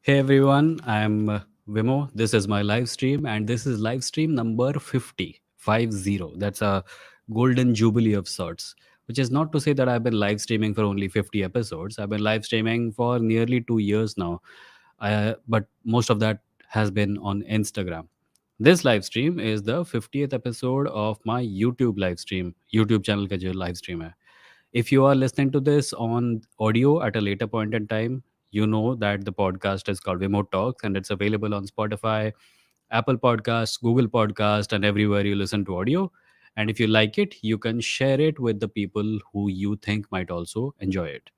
Hey everyone, I'm Vimo. This is my live stream, and this is live stream number 50. That's a golden jubilee of sorts, which is not to say that I've been live streaming for only 50 episodes. I've been live streaming for nearly 2 years now, but most of that has been on Instagram. This live stream is the 50th episode of my YouTube live stream, YouTube channel का जो live stream है. If you are listening to this on audio at a later point in time, you know that the podcast is called Remote Talks and it's available on Spotify, Apple Podcasts, Google Podcast, and everywhere you listen to audio. And if you like it, you can share it with the people who you think might also enjoy it.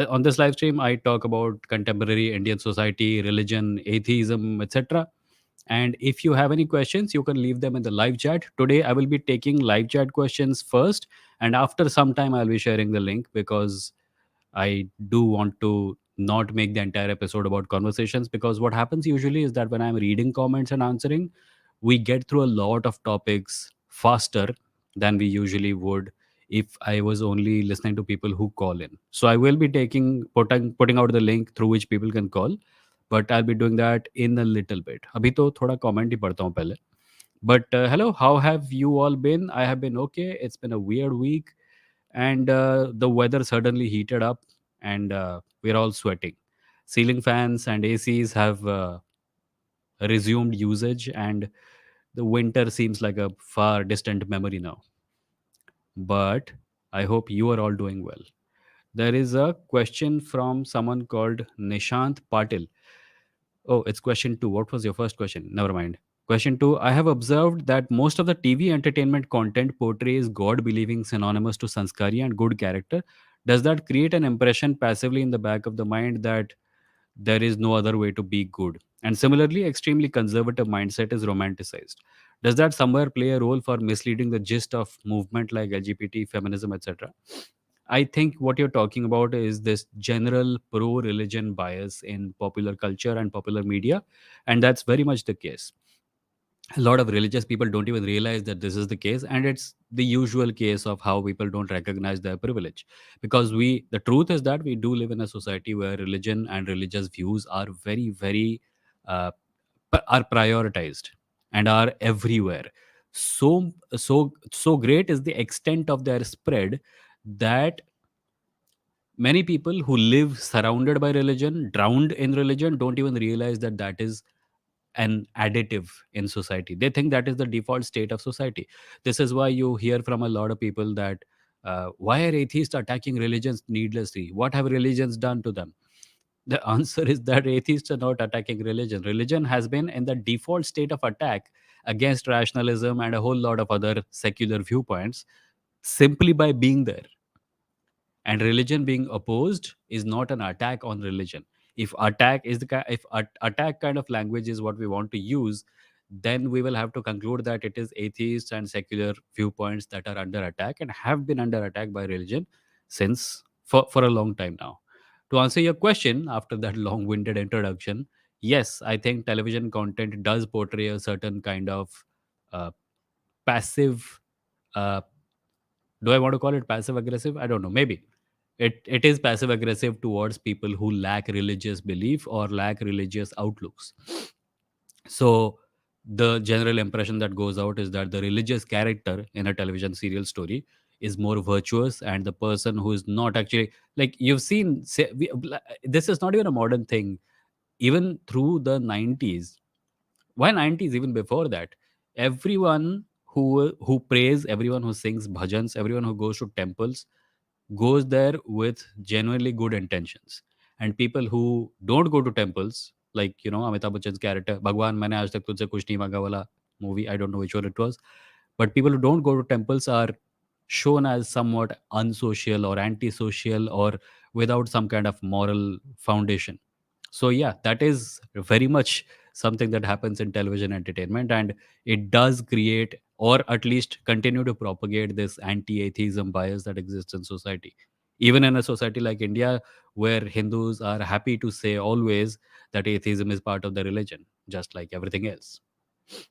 On this live stream, I talk about contemporary Indian society, religion, atheism, etc. And if you have any questions, you can leave them in the live chat. Today, I will be taking live chat questions first, and after some time, I'll be sharing the link because I do want to not make the entire episode about conversations, because what happens usually is that when I'm reading comments and answering, we get through a lot of topics faster than we usually would if I was only listening to people who call in. So I will be putting out the link through which people can call, but I'll be doing that in a little bit. अभी तो थोड़ा comment ही पढ़ता हूँ पहले. But hello, how have you all been? I have been okay. It's been a weird week, and the weather suddenly heated up, and we're all sweating. Ceiling fans and ACs have resumed usage, and the winter seems like a far distant memory now. But I hope you are all doing well. There is a question from someone called Nishant Patil. Oh, it's question two. What was your first question? Never mind. Question two: I have observed that most of the TV entertainment content portrays God believing synonymous to sanskari and good character. Does that create an impression passively in the back of the mind that there is no other way to be good? And similarly, extremely conservative mindset is romanticized. Does that somewhere play a role for misleading the gist of movement like LGBT, feminism, etc.? I think what you're talking about is this general pro religion bias in popular culture and popular media. And that's very much the case. A lot of religious people don't even realize that this is the case. And it's the usual case of how people don't recognize their privilege. Because the truth is that we do live in a society where religion and religious views are very, very, uh, are prioritized and are everywhere. So great is the extent of their spread that many people who live surrounded by religion, drowned in religion, don't even realize that that is an additive in society. They think that is the default state of society. This is why you hear from a lot of people that why are atheists attacking religions needlessly? What have religions done to them? The answer is that atheists are not attacking religion. Religion has been in the default state of attack against rationalism and a whole lot of other secular viewpoints simply by being there. And religion being opposed is not an attack on religion. If attack kind of language is what we want to use, then we will have to conclude that it is atheists and secular viewpoints that are under attack and have been under attack by religion since for a long time now. To answer your question after that long-winded introduction, yes, I think television content does portray a certain kind of uh, passive, uh, do I want to call it passive aggressive? I don't know. Maybe it is passive aggressive towards people who lack religious belief or lack religious outlooks. So the general impression that goes out is that the religious character in a television serial story is more virtuous, and the person who is not actually, like you've seen, this is not even a modern thing. Even through the 90s, why 90s, even before that, everyone who prays, everyone who sings bhajans, everyone who goes to temples goes there with genuinely good intentions. And people who don't go to temples, like Amitabh Bachchan's character Bhagwan maine aaj tak tujhse kuch nahi manga wala movie, I don't know which one it was, but people who don't go to temples are shown as somewhat unsocial or antisocial or without some kind of moral foundation. So yeah, that is very much something that happens in television entertainment, and it does create or at least continue to propagate this anti-atheism bias that exists in society. Even in a society like India, where Hindus are happy to say always that atheism is part of the religion, just like everything else.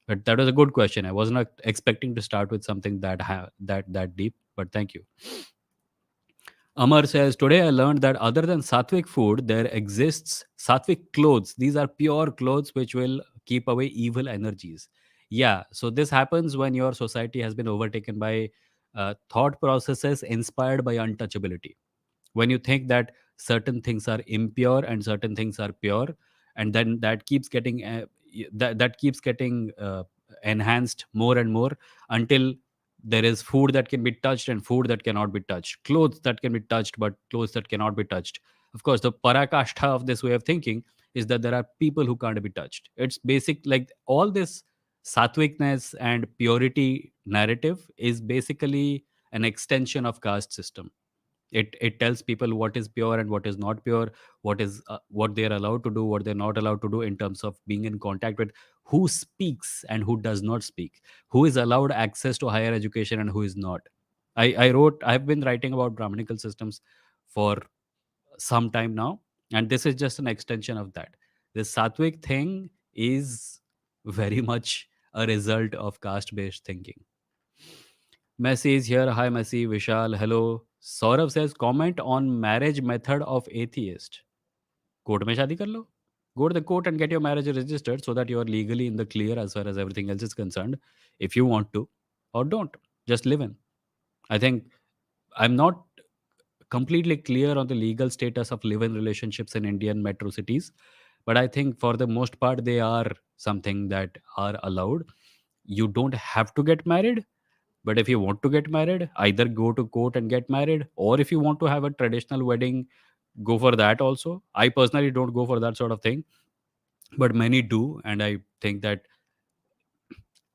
But that was a good question. I was not expecting to start with something that deep, but thank you. Amar says, today I learned that other than sattvic food, there exists sattvic clothes. These are pure clothes which will keep away evil energies. Yeah, so this happens when your society has been overtaken by thought processes inspired by untouchability. When you think that certain things are impure and certain things are pure, and then that keeps getting that keeps getting enhanced more and more until there is food that can be touched and food that cannot be touched, clothes that can be touched but clothes that cannot be touched. Of course, the parakashta of this way of thinking is that there are people who can't be touched. It's basic, like all this satwicness and purity narrative is basically an extension of caste system. It tells people what is pure and what is not pure, what they are allowed to do, what they're not allowed to do, in terms of being in contact with who speaks and who does not speak, who is allowed access to higher education and who is not. I've been writing about brahminical systems for some time now, and this is just an extension of that. This sattvic thing is very much a result of caste based thinking. Messi is here. Hi, Messi. Vishal. Hello. Saurav says, comment on marriage method of atheist. Court mein shadi kar lo. Go to the court and get your marriage registered so that you are legally in the clear as far as everything else is concerned. If you want to, or don't, just live in. I think I'm not completely clear on the legal status of live-in relationships in Indian metro cities, but I think for the most part they are something that are allowed. You don't have to get married, but if you want to get married, either go to court and get married, or if you want to have a traditional wedding, go for that also. I personally don't go for that sort of thing, but many do, and I think that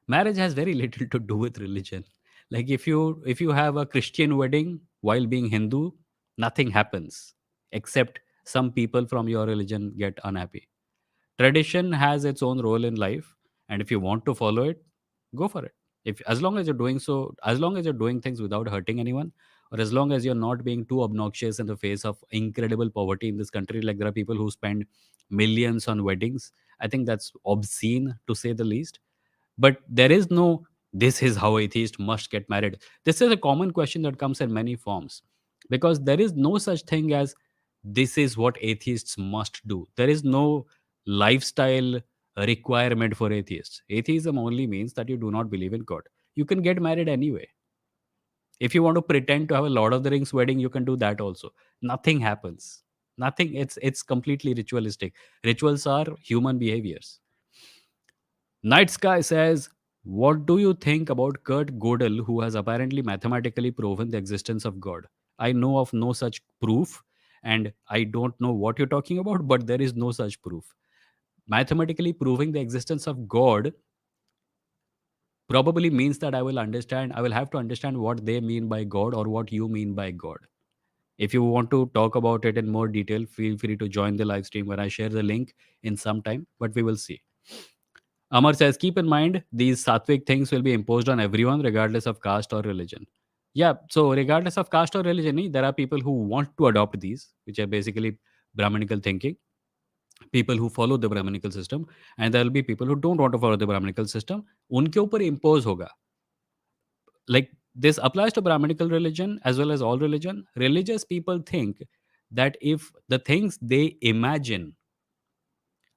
marriage has very little to do with religion. Like if you have a Christian wedding while being Hindu, nothing happens except some people from your religion get unhappy. Tradition has its own role in life, and if you want to follow it, go for it. If as long as you're doing so, as long as you're doing things without hurting anyone, or as long as you're not being too obnoxious in the face of incredible poverty in this country, like there are people who spend millions on weddings, I think that's obscene to say the least. But there is no, this is how atheist must get married. This is a common question that comes in many forms, because there is no such thing as this is what atheists must do. There is no lifestyle requirement for atheists. Atheism only means that you do not believe in God. You can get married anyway. If you want to pretend to have a Lord of the Rings wedding, you can do that also. Nothing happens. Nothing. It's completely ritualistic. Rituals are human behaviors. Night Sky says, what do you think about Kurt Gödel, who has apparently mathematically proven the existence of God? I know of no such proof, and I don't know what you're talking about, but there is no such proof. Mathematically proving the existence of God probably means that I will have to understand what they mean by God or what you mean by God. If you want to talk about it in more detail, feel free to join the live stream when I share the link in some time, but we will see. Amar says, keep in mind, these sattvic things will be imposed on everyone, regardless of caste or religion. Yeah, so regardless of caste or religion, there are people who want to adopt these, which are basically Brahminical thinking, people who follow the Brahminical system, and there will be people who don't want to follow the Brahminical system. Unke upar impose hoga. Like this applies to Brahminical religion as well as all religion. Religious people think that if the things they imagine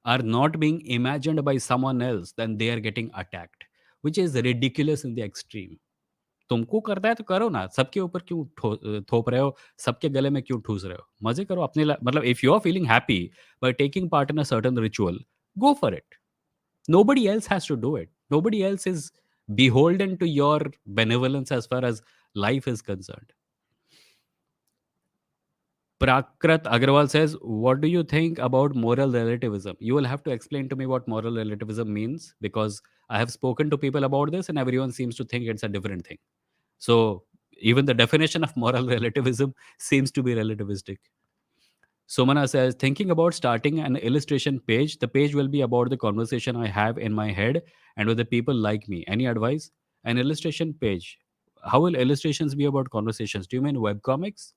are not being imagined by someone else, then they are getting attacked, which is ridiculous in the extreme. तुमको करता है तो करो ना, सबके ऊपर क्यों थोप रहे हो, सबके गले में क्यों ठूस रहे हो, मजे करो अपने मतलब if you are feeling happy by taking part in a certain ritual, go for it. Nobody else has to do it. Nobody else is beholden to your benevolence as far as life is concerned. Prakrat Agarwal says, what do you think about moral relativism? You will have to explain to me what moral relativism means, because I have spoken to people about this and everyone seems to think it's a different thing. So even the definition of moral relativism seems to be relativistic. Somana says, thinking about starting an illustration page. The page will be about the conversation I have in my head and with the people like me. Any advice? An illustration page. How will illustrations be about conversations? Do you mean webcomics?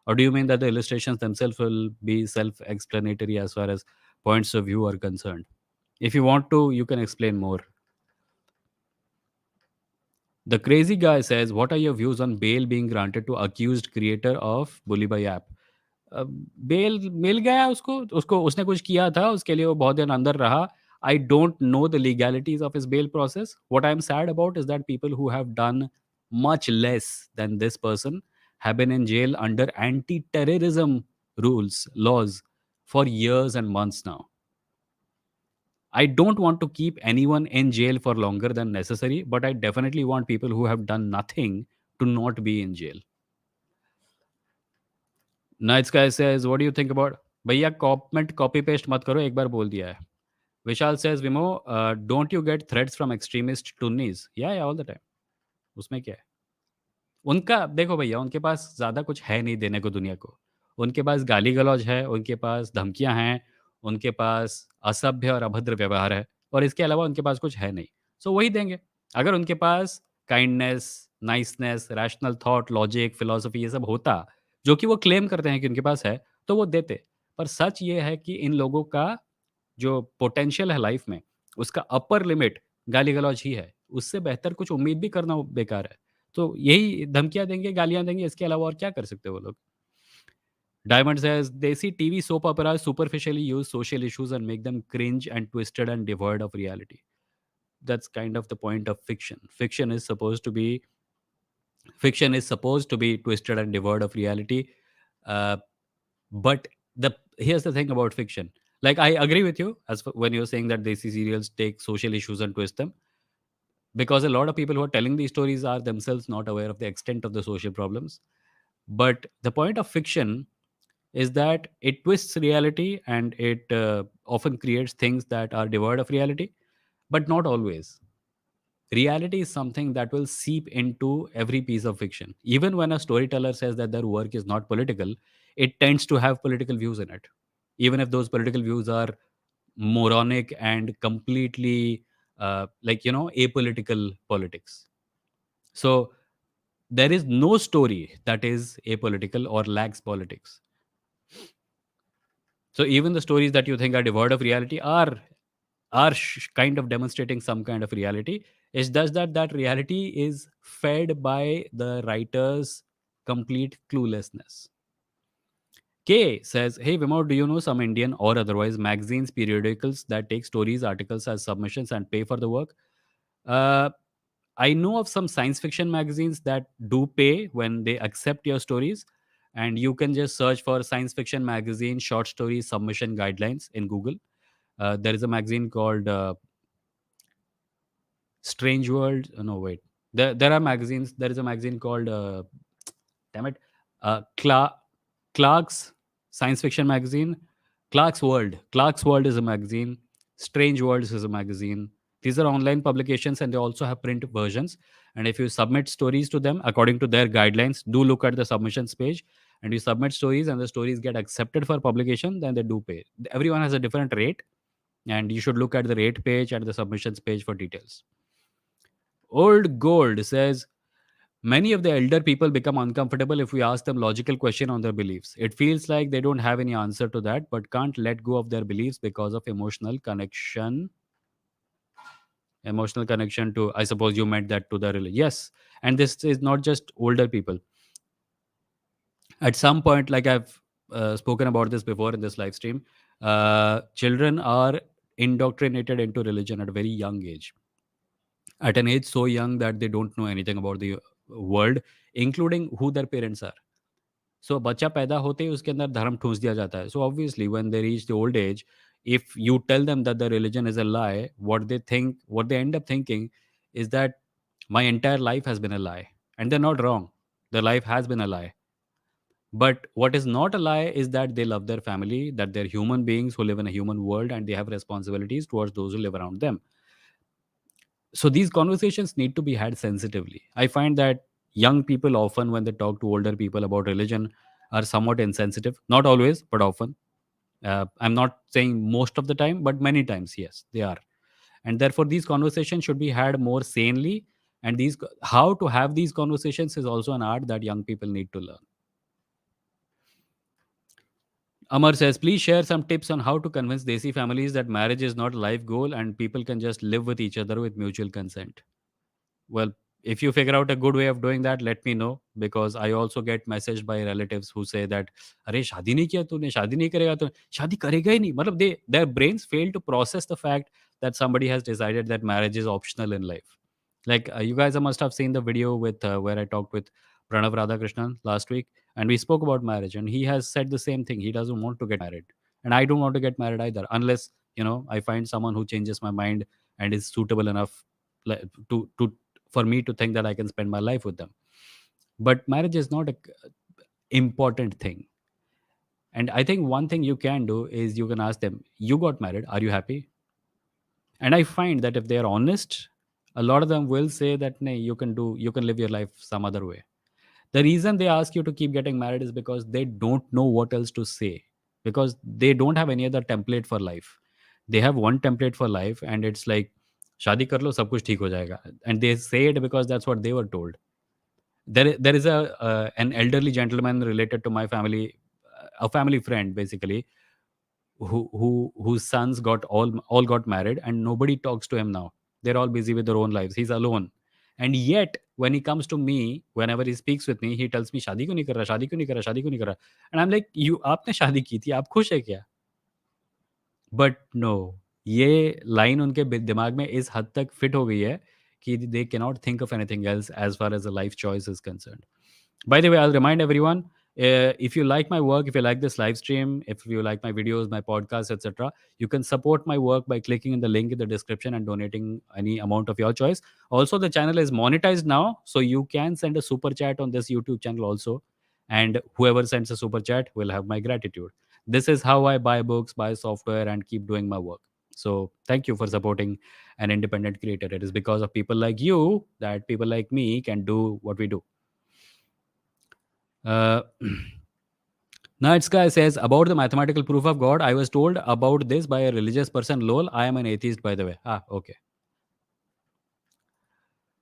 Or do you mean that the illustrations themselves will be self explanatory as far as points of view are concerned? If you want to, you can explain more. The crazy guy says, "What are your views on bail being granted to accused creator of Bully Boy app?" Bail मिल गया उसको, उसको उसने कुछ किया था, उसके लिए वो बहुत दिन अंदर रहा. I don't know the legalities of his bail process. What I'm sad about is that people who have done much less than this person have been in jail under anti-terrorism rules, laws for years and months now. I don't want to keep anyone in jail for longer than necessary, but I definitely want people who have done nothing to not be in jail. Night Sky says, "What do you think about?" भैया comment copy paste मत करो, एक बार बोल दिया है. विशाल says, "Vimo, don't you get threats from extremist tunnis?" Yeah, yeah, all the time. उसमें क्या है? उनका देखो भैया, उनके पास ज़्यादा कुछ है नहीं देने को दुनिया को। उनके पास गाली-गलौज है, उनके पास धमकियाँ हैं, उनके पास असभ्य और अभद्र व्यवहार है और इसके अलावा उनके पास कुछ है नहीं। सो वही देंगे। अगर उनके पास kindness, niceness, rational thought, logic, philosophy ये सब होता, जो कि वो क्लेम करते हैं कि उनके पास है, तो वो देते। पर सच ये है कि इन लोगों का जो पोटेंशियल है लाइफ़ में, उसका अपर लिमिट गाली-गलौज ही है। उससे बेहतर कुछ उम्मीद भी करना बेकार है। तो यही धमकियाँ देंगे, गालियाँ देंगे, इसके अलावा और क्या कर सकते हैं वो लोग? Diamond says, "Desi TV soap operas superficially use social issues and make them cringe and twisted and devoid of reality." That's kind of the point of fiction. Fiction is supposed to be twisted and devoid of reality. Uh, but here's the thing about fiction. Like I agree with you when you're saying that Desi serials take social issues and twist them, because a lot of people who are telling these stories are themselves not aware of the extent of the social problems. But the point of fiction is that it twists reality and it often creates things that are devoid of reality, but not always. Reality is something that will seep into every piece of fiction. Even when a storyteller says that their work is not political, it tends to have political views in it, even if those political views are moronic and completely apolitical politics. So there is no story that is apolitical or lacks politics. So even the stories that you think are devoid of reality are kind of demonstrating some kind of reality. It's just that that reality is fed by the writer's complete cluelessness. K says, "Hey Vimod, do you know some Indian or otherwise magazines, periodicals that take stories, articles as submissions and pay for the work?" Uh, I know of some science fiction magazines that do pay when they accept your stories, and you can just search for science fiction magazine short story submission guidelines in Google. There is a magazine called Strange World. No, wait. There are magazines. There is a magazine called damn it, Clark's science fiction magazine. Clark's World. Clark's World is a magazine. Strange Worlds is a magazine. These are online publications and they also have print versions. And if you submit stories to them according to their guidelines, do look at the submissions page. And you submit stories and the stories get accepted for publication, then they do pay. Everyone has a different rate, and you should look at the rate page and the submissions page for details. Old Gold says, "Many of the elder people become uncomfortable if we ask them logical question on their beliefs. It feels like they don't have any answer to that, but can't let go of their beliefs because of emotional connection." Emotional connection to, I suppose you meant that to the religion. Yes, and this is not just older people. At some point, like I've spoken about this before in this live stream, children are indoctrinated into religion at a very young age, at an age so young that they don't know anything about the world, including who their parents are. सो बच्चा पैदा होते ही उसके अंदर धर्म ठूस दिया जाता है. So obviously when they reach the old age, if you tell them that the religion is a lie, what they end up thinking is that my entire life has been a lie. And they're not wrong. Their life has been a lie. But what is not a lie is that they love their family, that they're human beings who live in a human world, and they have responsibilities towards those who live around them. So these conversations need to be had sensitively. I find that young people often, when they talk to older people about religion, are somewhat insensitive. Not always, but often. I'm not saying most of the time, but many times, yes, they are. And therefore these conversations should be had more sanely. And these how to have these conversations is also an art that young people need to learn. Amar says, "Please share some tips on how to convince Desi families that marriage is not a life goal and people can just live with each other with mutual consent." Well, if you figure out a good way of doing that, let me know, because I also get messaged by relatives who say that अरे शादी नहीं किया तूने, शादी नहीं करेगा तो शादी करेगा ही नहीं, मतलब they their brains fail to process the fact that somebody has decided that marriage is optional in life. Like you guys must have seen the video with where I talked with Pranav Radhakrishnan last week, and we spoke about marriage, and he has said the same thing. He doesn't want to get married, and I don't want to get married either, unless I find someone who changes my mind and is suitable enough to for me to think that I can spend my life with them. But marriage is not a important thing. And I think one thing you can do is you can ask them, you got married, are you happy? And I find that if they are honest, a lot of them will say that nay, you can live your life some other way. The reason they ask you to keep getting married is because they don't know what else to say, because they don't have any other template for life. They have one template for life, and it's like शादी कर लो सब कुछ ठीक हो जाएगा, and they say it because that's what they were told. There is a an elderly gentleman related to my family, a family friend basically, whose sons got all got married, and nobody talks to him now. They're all busy with their own lives. He's alone. And yet when he comes to me, whenever he speaks with me, he tells me शादी क्यों नहीं कर रहा, शादी क्यों नहीं कर रहा, शादी क्यों नहीं कर रहा. And I'm like, you आपने शादी की थी, आप खुश है क्या? बट नो, ये लाइन उनके दिमाग में इस हद तक फिट हो गई है कि they cannot think of anything else as far as a life choice is concerned. By the way, I'll remind everyone, if you like my work, if you like this live stream, if you like my videos, my podcasts, etc., you can support my work by clicking in the link in the description and donating any amount of your choice. Also, the channel is monetized now, so you can send a super chat on this YouTube channel also. And whoever sends a super chat will have my gratitude. This is how I buy books, buy software, and keep doing my work. So, thank you for supporting an independent creator. It is because of people like you that people like me can do what we do. Uh, Night Sky says about the mathematical proof of God. I was told about this by a religious person. Lol, I am an atheist, by the way. Ah, okay.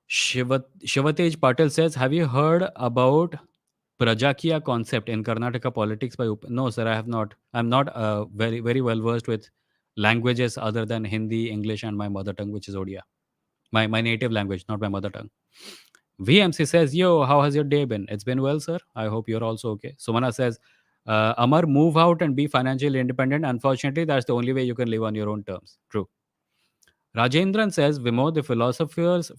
Shivatej Patel says, have you heard about Prajakya concept in Karnataka politics by No, sir, I have not. I'm not very well versed with languages other than Hindi, English, and my mother tongue, which is Odia. My native language, not my mother tongue. VMC says, yo, how has your day been? It's been well, sir. I hope you're also okay. Sumana says, Amar, move out and be financially independent. Unfortunately, that's the only way you can live on your own terms. True. Rajendran says, Vimo, the philosophers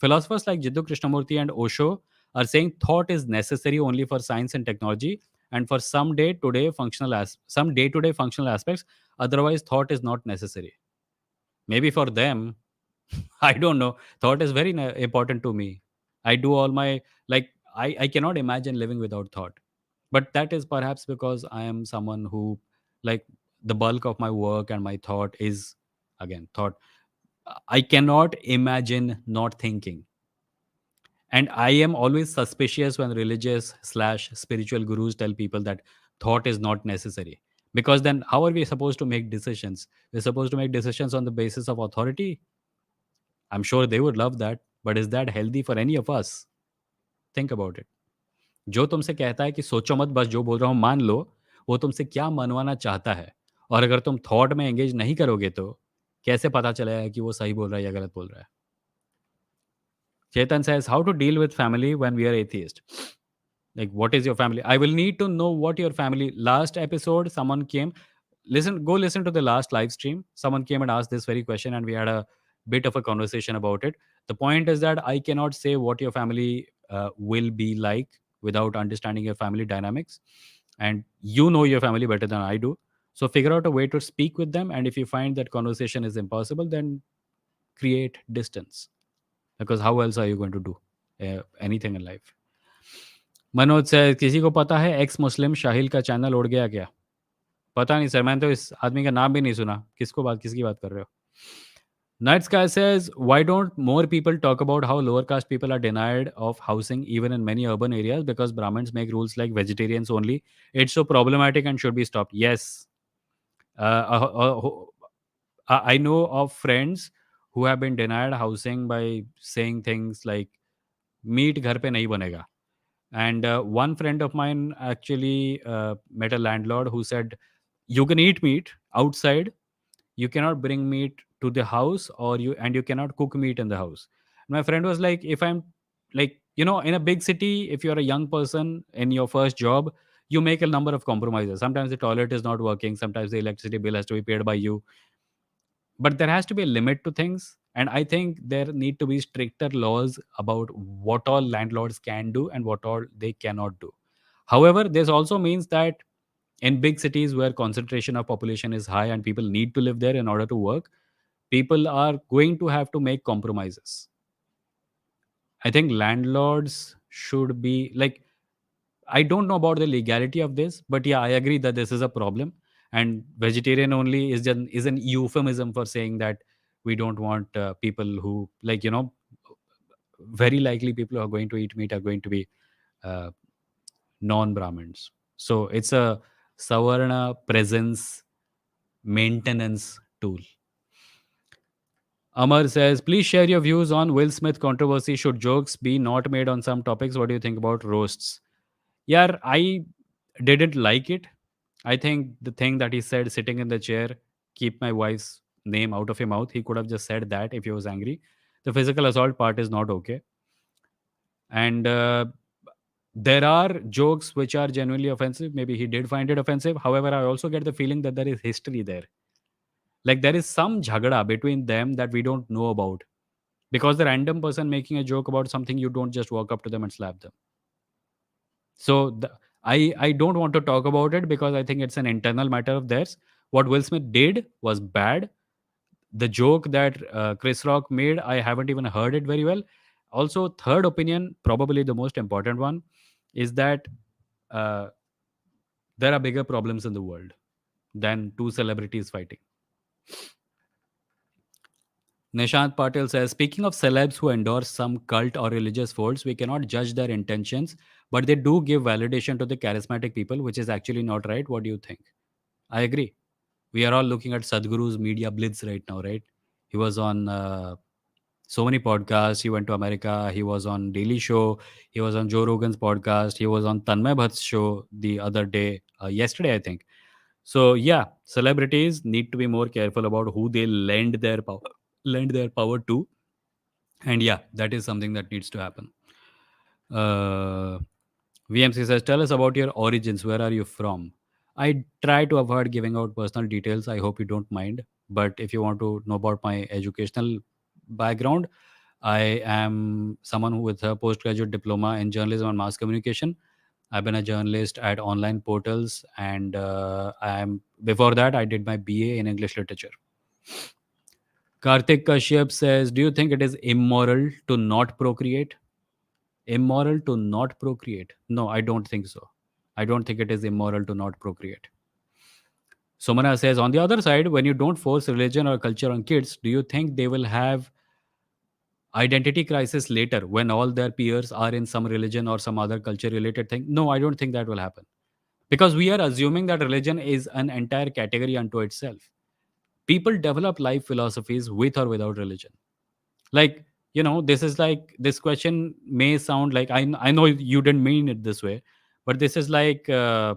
like Jiddu Krishnamurti and Osho are saying thought is necessary only for science and technology and for some day-to-day functional aspects. Otherwise, thought is not necessary. Maybe for them, I don't know. Thought is very important to me. I do all my, like, I cannot imagine living without thought. But that is perhaps because I am someone who, like, the bulk of my work and my thought is, again, thought. I cannot imagine not thinking. And I am always suspicious when religious slash spiritual gurus tell people that thought is not necessary. Because then, how are we supposed to make decisions? We're supposed to make decisions on the basis of authority. I'm sure they would love that. But is that healthy for any of us? Think about it. जो तुमसे कहता है कि सोचो मत, बस जो बोल रहा हूँ मान लो, वो तुमसे क्या मनवाना चाहता है. और अगर तुम थॉट में एंगेज नहीं करोगे तो कैसे पता चलेगा कि वो सही बोल रहा है या गलत बोल रहा है. Chetan says, how to deal with family when we are atheist? Like, what is your family? I will need to know what your family. Last episode, someone came. Go listen to the last live stream. Someone came and asked this very question, and we had a bit of a conversation about it. The point is that I cannot say what your family will be like without understanding your family dynamics. And you know your family better than I do. So figure out a way to speak with them. And if you find that conversation is impossible, then create distance. Because how else are you going to do anything in life? Manoj से किसी को पता है x मुस्लिम शाहिल का channel उड़ गया क्या? पता नहीं सर, मैंने तो इस आदमी का नाम भी नहीं सुना. किसकी बात कर रहे हो? Night Sky says, why don't more people talk about how lower caste people are denied of housing even in many urban areas because Brahmins make rules like vegetarians only? It's so problematic and should be stopped. Yes. I know of friends who have been denied housing by saying things like, meat घर पे नहीं बनेगा. And one friend of mine actually met a landlord who said, you can eat meat outside, you cannot bring meat to the house, or you cannot cook meat in the house. My friend was like, if I'm like, In a big city, if you're a young person in your first job, you make a number of compromises. Sometimes the toilet is not working, sometimes the electricity bill has to be paid by you, but there has to be a limit to things. And I think there need to be stricter laws about what all landlords can do and what all they cannot do. However, this also means that in big cities where concentration of population is high and people need to live there in order to work, people are going to have to make compromises. I think landlords should be like, I don't know about the legality of this, but yeah, I agree that this is a problem. And vegetarian only is an euphemism for saying that we don't want people who, very likely people who are going to eat meat are going to be uh, non-Brahmins. So it's a Savarna presence maintenance tool. Amar says, please share your views on Will Smith controversy. Should jokes be not made on some topics? What do you think about roasts? Yeah, I didn't like it. I think the thing that he said sitting in the chair, keep my wife's name out of your mouth, he could have just said that if he was angry. The physical assault part is not okay. And there are jokes which are genuinely offensive. Maybe he did find it offensive. However, I also get the feeling that there is history there. Like there is some jhagada between them that we don't know about. Because the random person making a joke about something, you don't just walk up to them and slap them. So I don't want to talk about it because I think it's an internal matter of theirs. What Will Smith did was bad. The joke that Chris Rock made, I haven't even heard it very well. Also, third opinion, probably the most important one, is that uh, there are bigger problems in the world than two celebrities fighting. Nishant Patil says, speaking of celebs who endorse some cult or religious folds, we cannot judge their intentions, but they do give validation to the charismatic people, which is actually not right. What do you think? I agree. We are all looking at Sadhguru's media blitz right now, right? He was on so many podcasts. He went to America. He was on Daily Show. He was on Joe Rogan's podcast. He was on Tanmay Bhatt's show the other day, yesterday, I think. So yeah, celebrities need to be more careful about who they lend their power to, and yeah, that is something that needs to happen. Uh, VMC says, tell us about your origins. Where are you from? I try to avoid giving out personal details. I hope you don't mind. But if you want to know about my educational background, I am someone who with a postgraduate diploma in journalism and mass communication. I've been a journalist at online portals, and I am before that I did my BA in English literature. Karthik Kashyap says, do you think it is immoral to not procreate? Immoral to not procreate? No, I don't think so. I don't think it is immoral to not procreate. Somana says, on the other side, when you don't force religion or culture on kids, do you think they will have identity crisis later when all their peers are in some religion or some other culture related thing? No, I don't think that will happen. Because we are assuming that religion is an entire category unto itself. People develop life philosophies with or without religion. Like, this is like, this question may sound like, I know you didn't mean it this way, but this is like,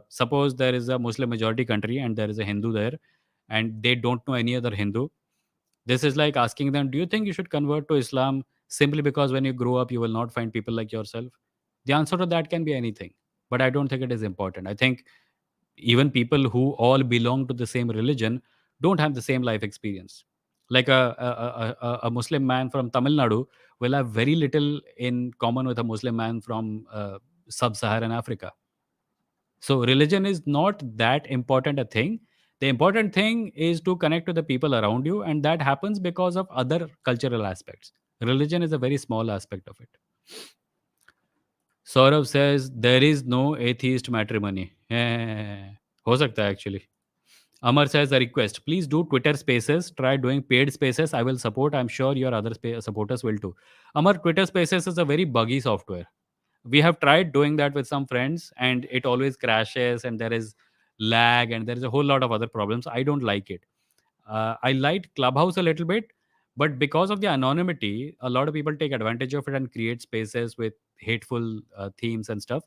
suppose there is a Muslim majority country and there is a Hindu there, and they don't know any other Hindu. This is like asking them, do you think you should convert to Islam simply because when you grow up you will not find people like yourself? The answer to that can be anything, but I don't think it is important. I think even people who all belong to the same religion don't have the same life experience. Like a Muslim man from Tamil Nadu will have very little in common with a Muslim man from sub-Saharan Africa. So religion is not that important a thing. The important thing is to connect to the people around you, and that happens because of other cultural aspects. Religion is a very small aspect of it. Saurav says there is no atheist matrimony. हो सकता है actually. Amar says a request. Please do Twitter Spaces. Try doing paid spaces. I will support. I'm sure your other supporters will too. Amar, Twitter Spaces is a very buggy software. We have tried doing that with some friends, and it always crashes, and there is lag, and there is a whole lot of other problems. I don't like it. I liked Clubhouse a little bit, but because of the anonymity, a lot of people take advantage of it and create spaces with hateful themes and stuff.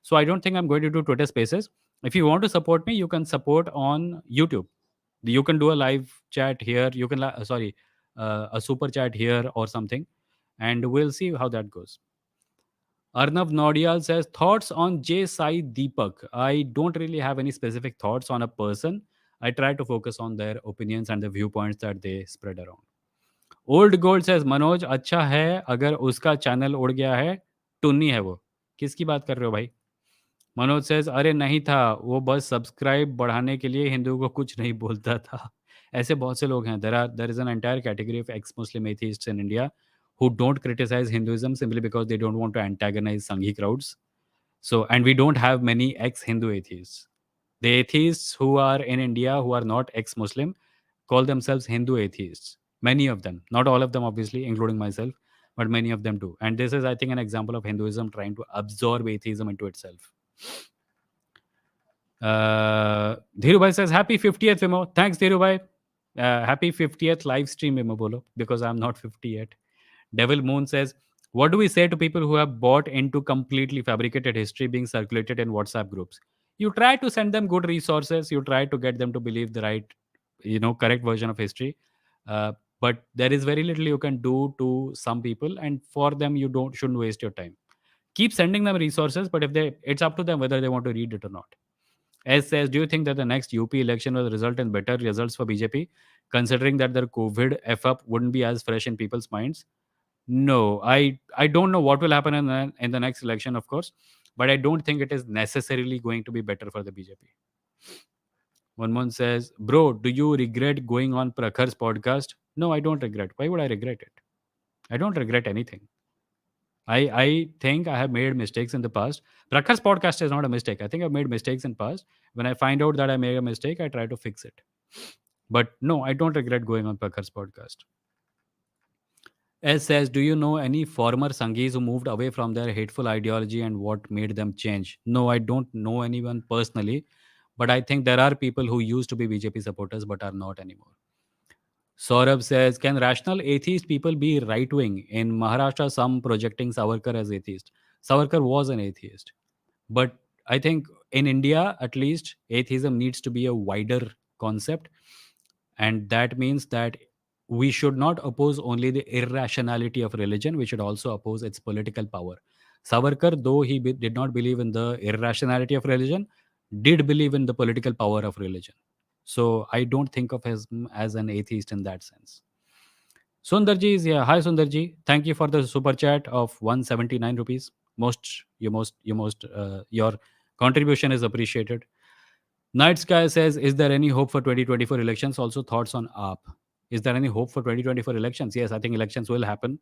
So I don't think I'm going to do Twitter Spaces. If you want to support me, you can support on YouTube. You can do a live chat here. You can, a super chat here or something, and we'll see how that goes. Arnav Nodial says, thoughts on J. Sai Deepak. I don't really have any specific thoughts on a person. I try to focus on their opinions and the viewpoints that they spread around. Old Gold says, Manoj अच्छा है अगर उसका channel उड़ गया है, टुन्नी है वो. किसकी बात कर रहे हो भाई? मनोज सेज, अरे नहीं था, वो बस सब्सक्राइब बढ़ाने के लिए हिंदू को कुछ नहीं बोलता था. ऐसे बहुत से लोग हैं. There is an entire category of ex Muslim atheists in India who don't criticize Hinduism simply because they don't want to antagonize Sanghi crowds. So, and we don't have many ex-Hindu atheists. The atheists who are in India who are not ex-Muslim call themselves Hindu atheists. Many of them, not all of them, obviously, including myself, but many of them do. And this is, I think, an example of Hinduism trying to absorb atheism into itself. Dhirubhai says, Happy 50th, Vimo. Thanks, Dhirubhai. Happy 50th live stream, Vimo Bolo, because I'm not 50 yet. Devil Moon says, what do we say to people who have bought into completely fabricated history being circulated in WhatsApp groups? You try to send them good resources. You try to get them to believe the right, correct version of history. But there is very little you can do to some people, and for them, you don't shouldn't waste your time. Keep sending them resources, but it's up to them whether they want to read it or not. S says, do you think that the next UP election will result in better results for BJP, considering that their COVID F up wouldn't be as fresh in people's minds? No, I don't know what will happen in the next election, of course, but I don't think it is necessarily going to be better for the BJP. One says, bro, do you regret going on Prakhar's podcast? No, I don't regret. Why would I regret it? I don't regret anything. I think I have made mistakes in the past. Prakhar's podcast is not a mistake. I think I've made mistakes in past. When I find out that I made a mistake, I try to fix it. But no, I don't regret going on Prakhar's podcast. S says, do you know any former Sanghis who moved away from their hateful ideology and what made them change? No, I don't know anyone personally, but I think there are people who used to be BJP supporters but are not anymore. Saurabh says, can rational atheist people be right wing? In Maharashtra, some projecting Savarkar as atheist. Savarkar was an atheist. But I think in India, at least, atheism needs to be a wider concept. And that means that we should not oppose only the irrationality of religion, we should also oppose its political power. Savarkar, though he did not believe in the irrationality of religion, did believe in the political power of religion. So I don't think of him as an atheist in that sense. Sundarji is here. Hi Sundarji. Thank you for the super chat of 179 rupees. Your contribution is appreciated. Night Sky says, is there any hope for 2024 elections? Also thoughts on AAP. Is there any hope for 2024 elections? Yes, I think elections will happen.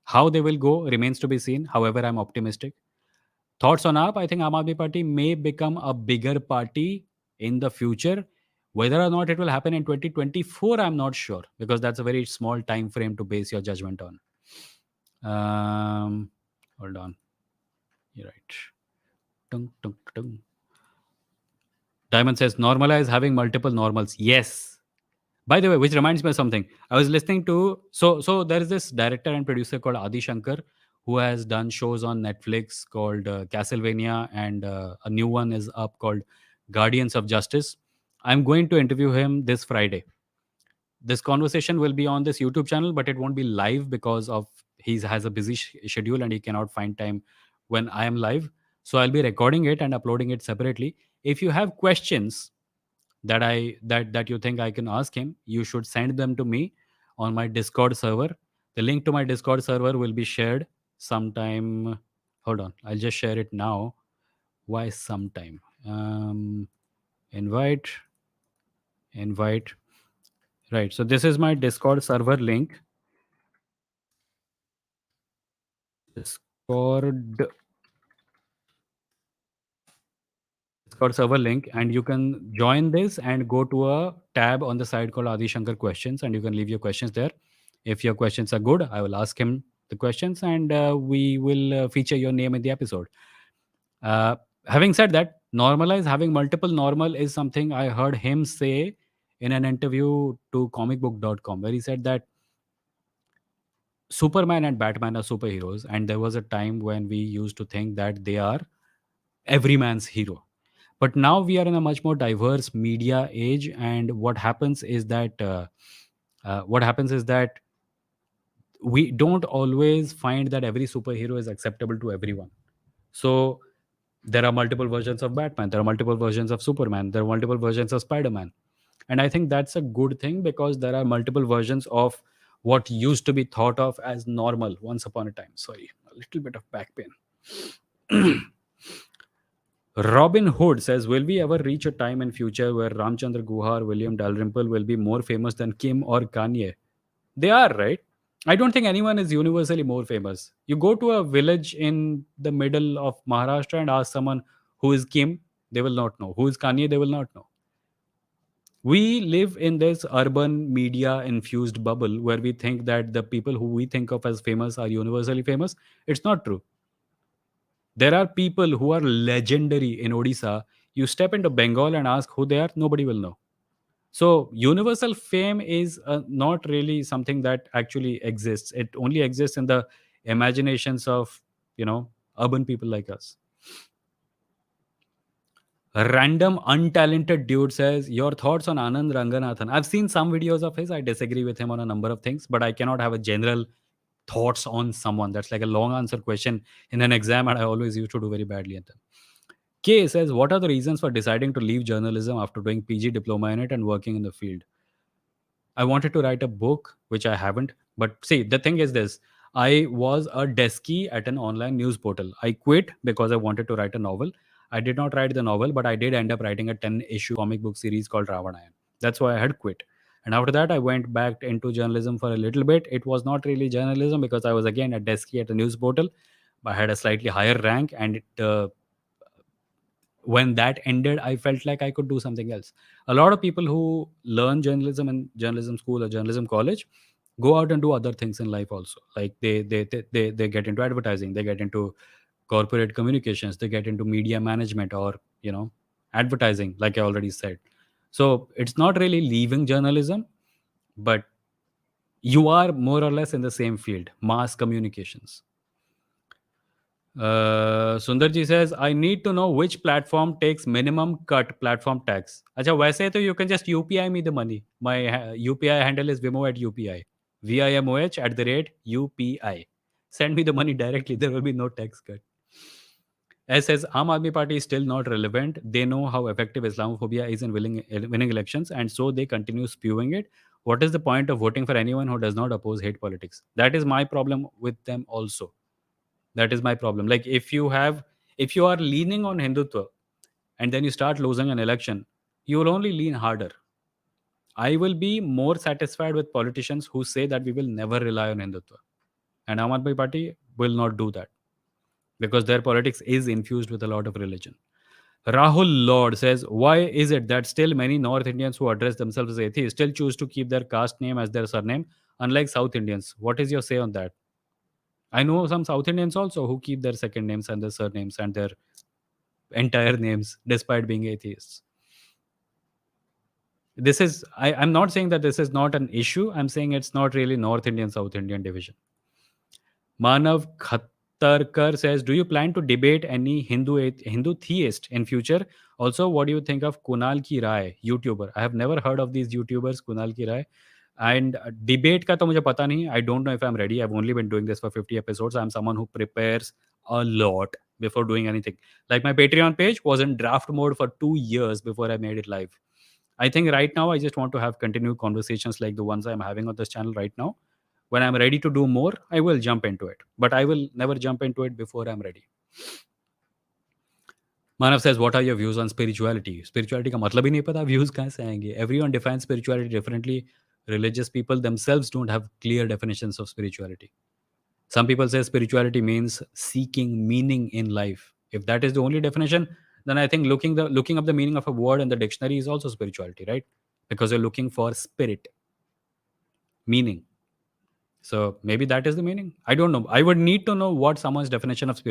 How they will go remains to be seen. However, I'm optimistic. Thoughts on AAP? I think Aam Aadmi Party may become a bigger party in the future. Whether or not it will happen in 2024, I'm not sure, because that's a very small time frame to base your judgment on. Hold on. You're right. Tung, tung, tung. Diamond says, normalize having multiple normals. Yes. By the way, which reminds me of something. I was listening to, so there is this director and producer called Adi Shankar who has done shows on Netflix called Castlevania, and a new one is up called Guardians of Justice. I'm going to interview him this Friday. This conversation will be on this YouTube channel, but it won't be live because of he has a busy schedule and he cannot find time when I am live. So I'll be recording it and uploading it separately. If you have questions that you think I can ask him, you should send them to me on my Discord server. The link to my Discord server will be shared sometime. Hold on, I'll just share it now. Why sometime? Invite. Right. So this is my Discord server link. Discord server link, and you can join this and go to a tab on the side called Adi Shankar questions, and you can leave your questions there. If your questions are good, I will ask him the questions, and we will feature your name in the episode. Having said that, normalize having multiple normal is something I heard him say in an interview to comicbook.com, where he said that Superman and Batman are superheroes, and there was a time when we used to think that they are every man's hero. But now we are in a much more diverse media age, and what happens is that we don't always find that every superhero is acceptable to everyone. So there are multiple versions of Batman, there are multiple versions of Superman, there are multiple versions of Spider-Man. And I think that's a good thing, because there are multiple versions of what used to be thought of as normal once upon a time. Sorry, a little bit of back pain. Robin Hood says, will we ever reach a time in future where Ramchandra Guha or William Dalrymple will be more famous than Kim or Kanye? They are, right? I don't think anyone is universally more famous. You go to a village in the middle of Maharashtra and ask someone who is Kim, they will not know. Who is Kanye, they will not know. We live in this urban media infused bubble where we think that the people who we think of as famous are universally famous. It's not true. There are people who are legendary in Odisha. You step into Bengal and ask who they are, nobody will know. So, universal fame is not really something that actually exists. It only exists in the imaginations of, urban people like us. A random untalented dude says, your thoughts on Anand Ranganathan. I've seen some videos of his. I disagree with him on a number of things, but I cannot have a general thoughts on someone. That's like a long answer question in an exam, and I always used to do very badly at them. K says, what are the reasons for deciding to leave journalism after doing PG diploma in it and working in the field? I wanted to write a book, which I haven't. But see, the thing is this: I was a deskie at an online news portal. I quit because I wanted to write a novel. I did not write the novel, but I did end up writing a 10-issue comic book series called Ravanayan. That's why I had quit. And after that, I went back into journalism for a little bit. It was not really journalism because I was again a deskie at a news portal. I had a slightly higher rank, and when that ended, I felt like I could do something else. A lot of people who learn journalism in journalism school or journalism college go out and do other things in life also. Like they get into advertising, they get into corporate communications, they get into media management, or advertising, like I already said. So it's not really leaving journalism, but you are more or less in the same field, mass communications. Sundarji says, I need to know which platform takes minimum cut platform tax. Acha, वैसे तो you can just UPI me the money. My UPI handle is Vimo at UPI. VIMOH at the rate UPI. Send me the money directly. There will be no tax cut. S says, Aam Aadmi Party is still not relevant. They know how effective Islamophobia is in winning elections, and so they continue spewing it. What is the point of voting for anyone who does not oppose hate politics? That is my problem with them also. That is my problem. Like if you are leaning on Hindutva and then you start losing an election, you will only lean harder. I will be more satisfied with politicians who say that we will never rely on Hindutva. And Aam Aadmi Party will not do that because their politics is infused with a lot of religion. Rahul Lord says, why is it that still many North Indians who address themselves as atheists still choose to keep their caste name as their surname, unlike South Indians? What is your say on that? I know some South Indians also who keep their second names and their surnames and their entire names despite being atheists. I'm not saying that this is not an issue. I'm saying it's not really North Indian, South Indian division. Manav Khattarkar says, do you plan to debate any Hindu theist in future? Also, what do you think of Kunal Ki Rai, YouTuber? I have never heard of these YouTubers, Kunal Ki Rai. And debate ka to mujhe pata nahi. I don't know if I'm ready. I've only been doing this for 50 episodes. I'm someone who prepares a lot before doing anything. Like my Patreon page was in draft mode for 2 years before I made it live. I think right now I just want to have continued conversations like the ones I'm having on this channel right now. When I'm ready to do more, I will jump into it. But I will never jump into it before I'm ready. Manav says, what are your views on spirituality? Spirituality का मतलब ही नहीं पता, views कहाँ से आएंगे? Everyone defines spirituality differently. Religious people themselves don't have clear definitions of spirituality. Some people say spirituality means seeking meaning in life. If that is the only definition, then I think looking up the meaning of a word in the dictionary is also spirituality, right? Because you're looking for spirit, meaning. So maybe that is the meaning. I don't know. I would need to know what someone's definition of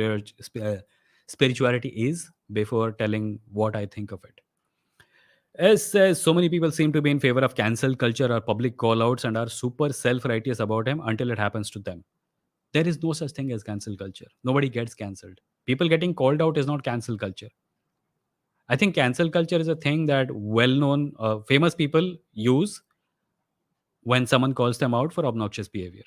spirituality is before telling what I think of it. As says, so many people seem to be in favor of cancel culture or public call outs and are super self righteous about him until it happens to them. There is no such thing as cancel culture. Nobody gets cancelled. People getting called out is not cancel culture. I think cancel culture is a thing that well known, famous people use when someone calls them out for obnoxious behavior.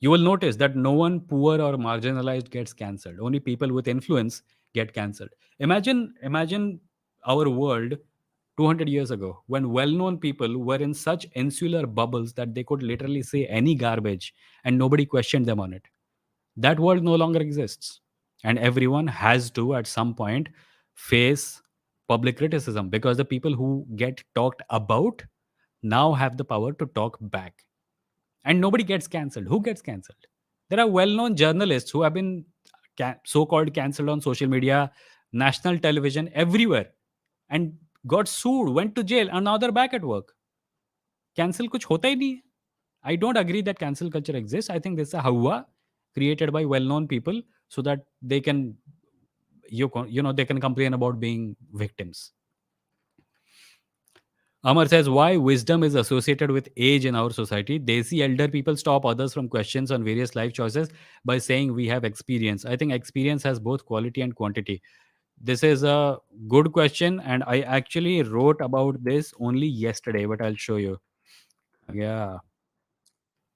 You will notice that no one poor or marginalized gets cancelled. Only people with influence get cancelled. Imagine our world 200 years ago when well-known people were in such insular bubbles that they could literally say any garbage and nobody questioned them on it. That world no longer exists, and everyone has to at some point face public criticism because the people who get talked about now have the power to talk back, and nobody gets cancelled. Who gets cancelled? There are well-known journalists who have been so-called cancelled on social media, national television, everywhere, and got sued, went to jail, and now they're back at work. Cancel कुछ होता ही नहीं है. I don't agree that cancel culture exists. I think this is a hawa created by well-known people so that they can they can complain about being victims. Amar says, why wisdom is associated with age in our society. They see elder people stop others from questions on various life choices by saying we have experience. I think experience has both quality and quantity. This is a good question, and I actually wrote about this only yesterday, but I'll show you. Yeah,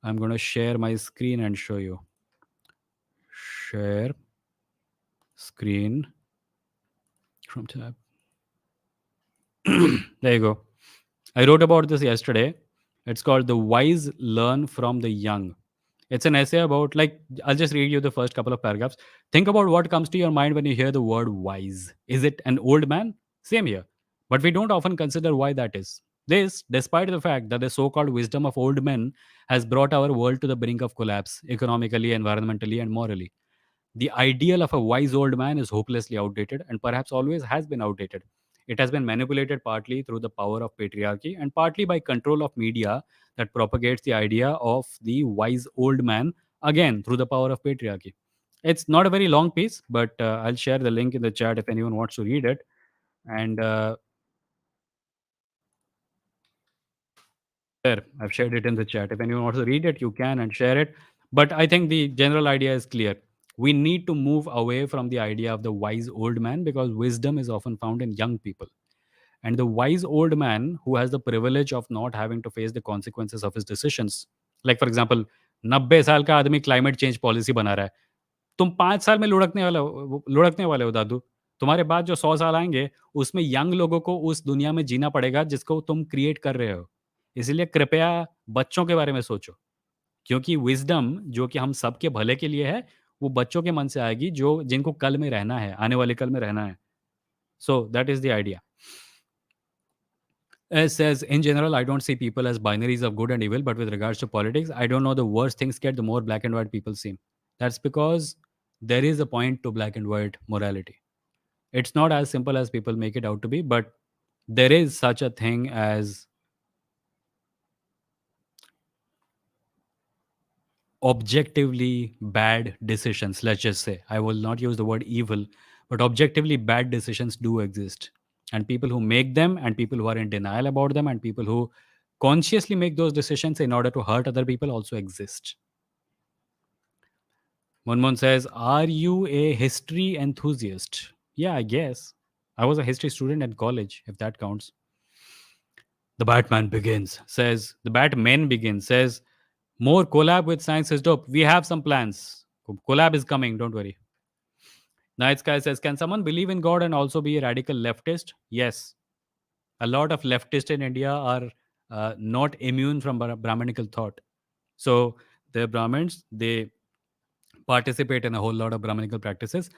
I'm going to share my screen and show you. Share screen from tab. There you go. I wrote about this yesterday. It's called The Wise Learn from the Young. It's an essay about, like, I'll just read you the first couple of paragraphs. Think about what comes to your mind when you hear the word wise. Is it an old man? Same here. But we don't often consider why that is. This, despite the fact that the so called wisdom of old men has brought our world to the brink of collapse, economically, environmentally, and morally. The ideal of a wise old man is hopelessly outdated and perhaps always has been outdated. It has been manipulated partly through the power of patriarchy and partly by control of media that propagates the idea of the wise old man, again through the power of patriarchy. It's not a very long piece, but I'll share the link in the chat if anyone wants to read it. And there, I've shared it in the chat. If anyone wants to read it, you can and share it. But I think the general idea is clear. We need to move away from the idea of the wise old man because wisdom is often found in young people. And the wise old man who has the privilege of not having to face the consequences of his decisions. Like, for example, 90 साल का आदमी climate change policy बना रहा है. तुम 5 साल में लुढ़कने वाले हो दादू. तुम्हारे बाद जो 100 साल आएँगे, उसमें यंग लोगों को उस दुनिया में जीना पड़ेगा जिसको तुम क्रिएट कर रहे हो. इसलिए कृपया बच्चों के बारे में सोचो. क्योंकि विज़डम जो कि हम सबके भले के लिए है, वो बच्चों के मन से आएगी जो जिनको कल में रहना है, आने वाले कल में रहना है. So that is the idea. As says, in general, I don't see people as binaries of good and evil, but with regards to politics, I don't know, the worse things get, the more black and white people seem. That's because there is a point to black and white morality. It's not as simple as people make it out to be, but there is such a thing as objectively bad decisions. Let's just say, I will not use the word evil, but objectively bad decisions do exist. And people who make them, and people who are in denial about them, and people who consciously make those decisions in order to hurt other people also exist. Munmun says, are you a history enthusiast? Yeah, I guess. I was a history student at college, if that counts. The Batman begins, says, the Batman begins, says, more collab with science is dope. We have some plans. Collab is coming, don't worry. Night Sky says, can someone believe in God and also be a radical leftist? Yes. A lot of leftists in India are not immune from Brahminical thought. So the Brahmins, they participate in a whole lot of Brahminical practices,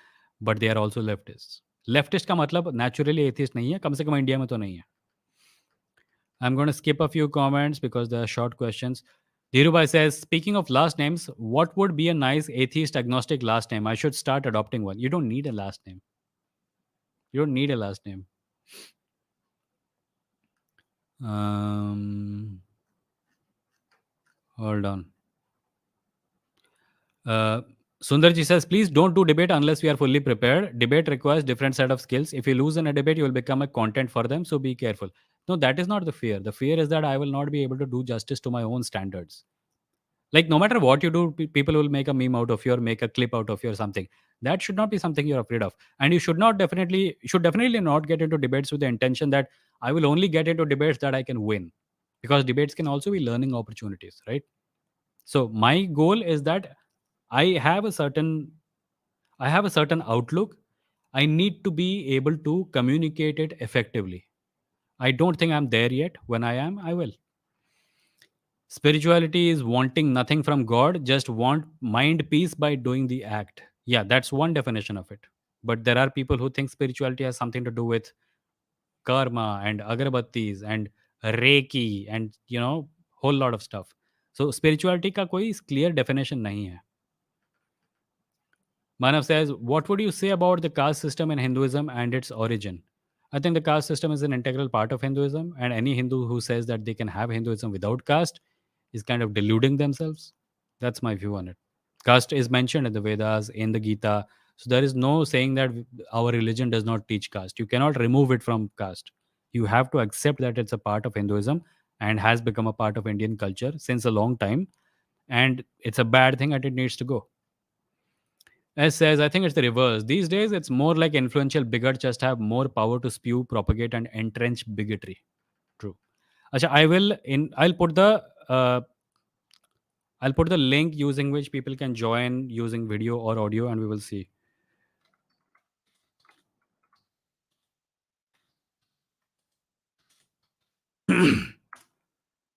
but they are also leftists. Leftist का मतलब naturally atheist नहीं है, कम से come India में तो नहीं है. I'm going to skip a few comments because they are short questions. Dhirubhai says, speaking of last names, what would be a nice atheist agnostic last name? I should start adopting one. You don't need a last name. You don't need a last name. Hold on. Sundarji says, please don't do debate unless we are fully prepared. Debate requires different set of skills. If you lose in a debate, you will become a content for them. So be careful. No, that is not the fear. The fear is that I will not be able to do justice to my own standards. Like, no matter what you do, people will make a meme out of you or make a clip out of you or something. That should not be something you're afraid of. And you should definitely not get into debates with the intention that I will only get into debates that I can win. Because debates can also be learning opportunities, right? So my goal is that i have a certain I have a certain outlook. I need to be able to communicate it effectively. I don't think I'm there yet. When I am, I will. Spirituality is wanting nothing from God, just want mind peace by doing the act. Yeah, that's one definition of it. But there are people who think spirituality has something to do with karma and agarbattis and reiki and whole lot of stuff. So spirituality का कोई clear definition नहीं है. Manav says, what would you say about the caste system in Hinduism and its origin? I think the caste system is an integral part of Hinduism, and any Hindu who says that they can have Hinduism without caste is kind of deluding themselves. That's my view on it. Caste is mentioned in the Vedas, in the Gita. So there is no saying that our religion does not teach caste. You cannot remove it from caste. You have to accept that it's a part of Hinduism and has become a part of Indian culture since a long time. And it's a bad thing and it needs to go. S says, I think it's the reverse. These days, it's more like influential bigots just have more power to spew, propagate, and entrench bigotry. True. Acha, uh, I'll put the link using which people can join using video or audio, and we will see.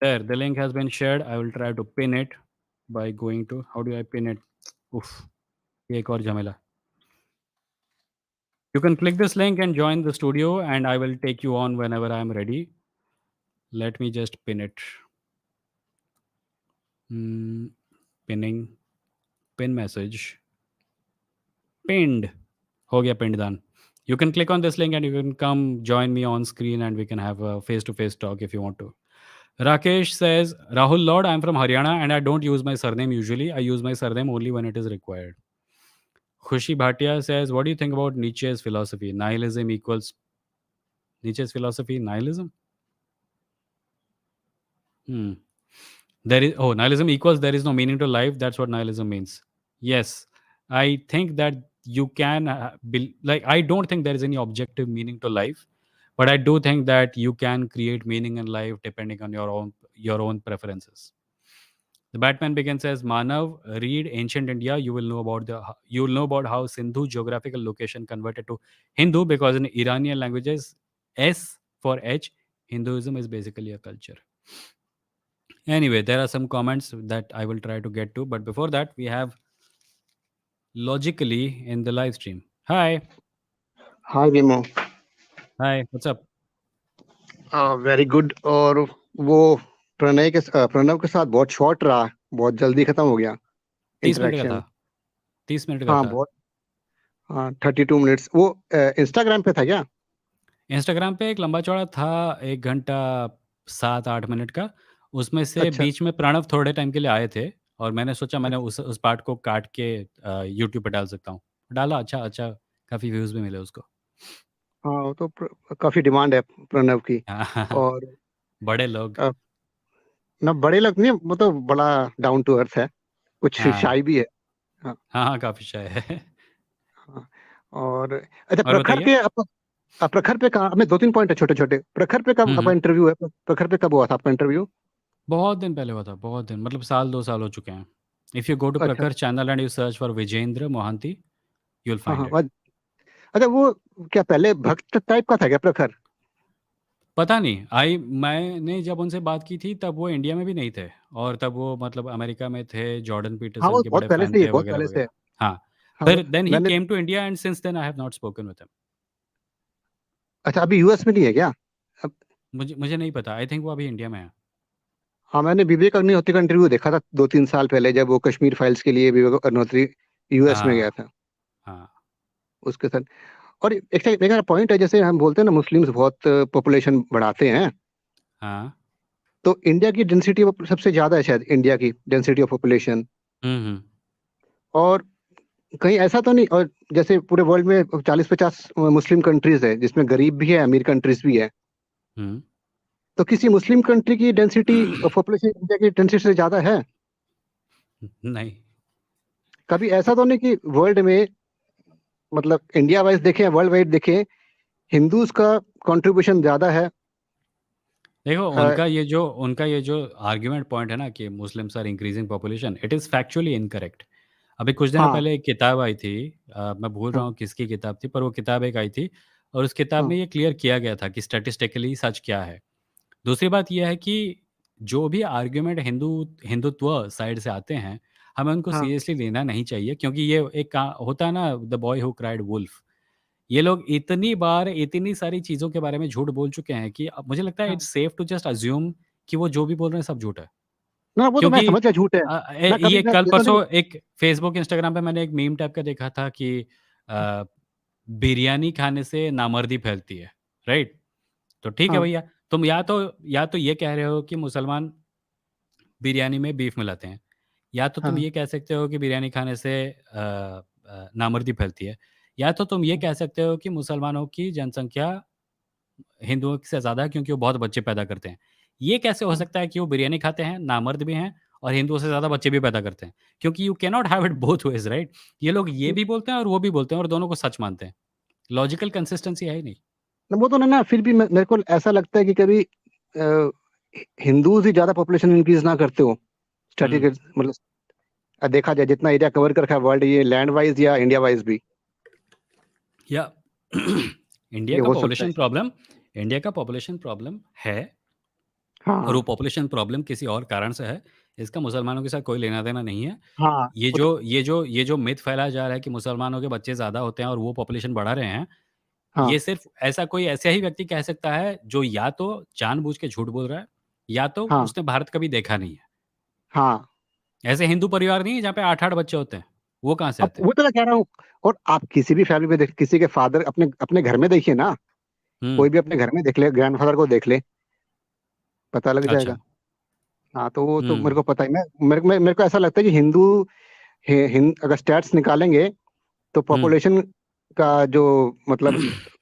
There, the link has been shared. I will try to pin it by going to, how do I pin it? Oof, ये एक और झमेला. You can click this link and join the studio, and I will take you on whenever I am ready. Let me just pin it. Pinning, pin message, pinned. हो गया pinned done. You can click on this link and you can come join me on screen and we can have a face-to-face talk if you want to. Rakesh says, Rahul Lord, I'm from Haryana and I don't use my surname usually. I use my surname only when it is required. Khushi Bhatia says, what do you think about Nietzsche's philosophy? Nihilism equals Nietzsche's philosophy, nihilism? There is nihilism equals there is no meaning to life. That's what nihilism means. Yes, I think that you can like I don't think there is any objective meaning to life, but I do think that you can create meaning in life depending on your own preferences. The Batman Begins says, Manav, read ancient India. You will know about how Sindhu geographical location converted to Hindu because in Iranian languages, S for H, Hinduism is basically a culture. Anyway, there are some comments that I will try to get to, but before that, we have Logically in the live stream. Hi, हाय विमो hi, what's up? Very good और वो प्रणव के साथ बहुत short रहा बहुत जल्दी खत्म हो गया 30 मिनट का इंटरेक्शन था 30 मिनट का हाँ था बहुत हाँ 32 मिनट्स वो इंस्टाग्राम पे था क्या इंस्टाग्राम पे एक लंबा चौड़ा था 1 घंटा 7-8 मिनट का उसमें से अच्छा बीच में प्रणव थोड़े टाइम के लिए आए थे और मैंने सोचा मैंने उस पार्ट को काट के यूट्यूब पे डाल सकता हूँ डाला अच्छा अच्छा काफ़ी व्यूज़ भी मिले उसको हाँ वो तो काफी डिमांड है प्रणव की हाँ, और बड़े लोग अ, ना बड़े लोग नहीं वो तो बड़ा डाउन टू अर्थ है कुछ हाँ शाई भी है हाँ हाँ हाँ काफ़ी शाय है हाँ और अच्छा और बताइए प्रखर पे कहाँ हमें 2-3 पॉइंट है छोटे छोटे प्रखर पे कब आपका हम्म इंटरव्यू है प्रखर पे कब हुआ था आपका इंटरव्यू बहुत दिन पहले हुआ था बहुत दिन मतलब साल 2 साल हो चुके हैं इफ़ यू गो टू अच्छा Prakhar channel and you search for Vijendra Mohanty you will हाँ फाइंड हाँ इट अच्छा वो क्या पहले भक्त टाइप का था क्या प्रखर पता नहीं मैंने जब उनसे बात की थी तब वो इंडिया में भी नहीं थे और तब वो मतलब अमेरिका में थे जॉर्डन हाँ पीटरसन वो के बहुत बड़े पहले फैन से ही थे है बहुत वगैरह पहले से है वगैरह हाँ हाँ फिर देन ही मैंने came to India and since then I have not spoken with him अच्छा अभी यूएस में नहीं है क्या अब मुझे नहीं पता आई थिंक वो अभी इंडिया में है हाँ मैंने विवेक अग्निहोत्री का इंटरव्यू देखा था 2-3 साल पहले जब वो कश्मीर फाइल्स के लिए विवेक अग्निहोत्री यूएस में गया हाँ था हाँ उसके साथ और एक मेरा पॉइंट है जैसे हम बोलते हैं ना मुस्लिम्स बहुत पॉपुलेशन बढ़ाते हैं हाँ तो इंडिया की डेंसिटी सबसे ज्यादा है शायद इंडिया की डेंसिटी ऑफ पॉपुलेशन हम्म और कहीं ऐसा तो नहीं और जैसे पूरे वर्ल्ड में 40-50 मुस्लिम कंट्रीज है जिसमें गरीब भी है अमीर कंट्रीज भी है हम्म तो किसी मुस्लिम कंट्री की डेंसिटी पॉपुलेशन इंडिया की डेंसिटी से ज्यादा है नहीं कभी ऐसा तो नहीं कि वर्ल्ड में मतलब इंडिया वाइज देखें वर्ल्ड वाइड देखें हिंदूज का कंट्रीब्यूशन ज्यादा है देखो अ, उनका ये जो आर्ग्यूमेंट पॉइंट है ना कि Muslims are increasing population, it is factually incorrect. अभी कुछ दिनों हाँ पहले एक किताब आई थी, मैं भूल रहा हाँ हूँ किसकी किताब थी, पर वो किताब एक आई थी और उस किताब हाँ में ये क्लियर किया गया था कि स्टैटिस्टिकली सच क्या है। दूसरी बात ये है कि जो भी आर्ग्यूमेंट हिंदुत्व साइड से आते हैं, हमें उनको हाँ सीरियसली लेना नहीं चाहिए, क्योंकि ये एक होता है ना, the boy who cried wolf. ये लोग इतनी बार इतनी सारी चीज़ों के बारे में झूठ बोल चुके हैं कि अब मुझे लगता है हाँ। It's safe to just assume कि वो जो भी बोल रहे हैं सब झूठ है। ना वो तो मैं क्योंकि समझ गया झूठ है। मैं कभी ये मैं कल देखो देखो। परसों एक फेसबुक इंस्टाग्राम पे मैंने एक मीम टाइप का देखा था कि अ, बिरयानी खाने से नामर्दी फैलती है, राइट? तो ठीक है हाँ भैया, तुम या तो ये कह रहे हो कि मुसलमान बिरयानी में बीफ मिलाते हैं, या तो तुम हाँ ये कह सकते हो कि बिरयानी खाने से नामर्दी फैलती है, या तो तुम ये कह सकते हो कि मुसलमानों की जनसंख्या हिंदुओं से ज़्यादा है क्योंकि वो बहुत बच्चे पैदा करते हैं। ये कैसे हो हाँ। सकता है कि वो बिरयानी खाते हैं, नामर्द भी हैं और हिंदुओं से ज़्यादा बच्चे भी पैदा करते हैं? क्योंकि you can not have it both ways, right? ये लोग ये भी बोलते हैं और वो भी बोलते हैं और दोनों को सच मानते हैं। लॉजिकल कंसिस्टेंसी है ही नहीं। ना वो तो ना फिर भी मेरे को ऐसा लगता है कि कभी हिंदूज ही ज्यादा पॉपुलेशन इंक्रीज ना करते हो हुँ। स्टैटिक मतलब देखा जाए जितना एरिया कवर कर रखा है वर्ल्ड ये लैंड वाइज या इंडिया वाइज भी। या इंडिया ये का हो सकता है। पॉपुलेशन प्रॉब्लम इंडिया का पॉपुलेशन प्रॉब्लम है, और हाँ वो पॉपुलेशन प्रॉब्लम किसी और कारण से है। इसका मुसलमानों के साथ कोई लेना-देना नहीं है। हाँ ये वो तो। जो ये जो ये जो मिथ फैलाया जा रहा है कि मुसलमानों के बच्चे ज़्यादा होते हैं और वो पॉपुलेशन बढ़ा रहे हैं, हाँ ये सिर्फ़ ऐसा ही व्यक्ति कह सकता है जो या तो जानबूझ के झूठ बोल रहा है, या तो हाँ उसने भारत कभी देखा नहीं है। हाँ। ऐसे हिंदू परिवार नहीं है जहाँ पे 8-8 बच्चे होते हैं, वो कहाँ से अब आते हैं? वो तो मैं कह रहा हूँ। और आप किसी भी फैमिली में देख किसी के फादर अपने अपने घर में देखिए ना। हुँ, कोई भी अपने घर में देख ले ग्रैंडफादर को देख ले पता लग अच्छा। जाएगा। हाँ तो वो तो मेरे हुँ, को पता ही मैं मेरे को ऐसा लगता है कि हिंदू अगर स्टैट्स निकालेंगे तो हुँ, पॉपुलेशन का जो मतलब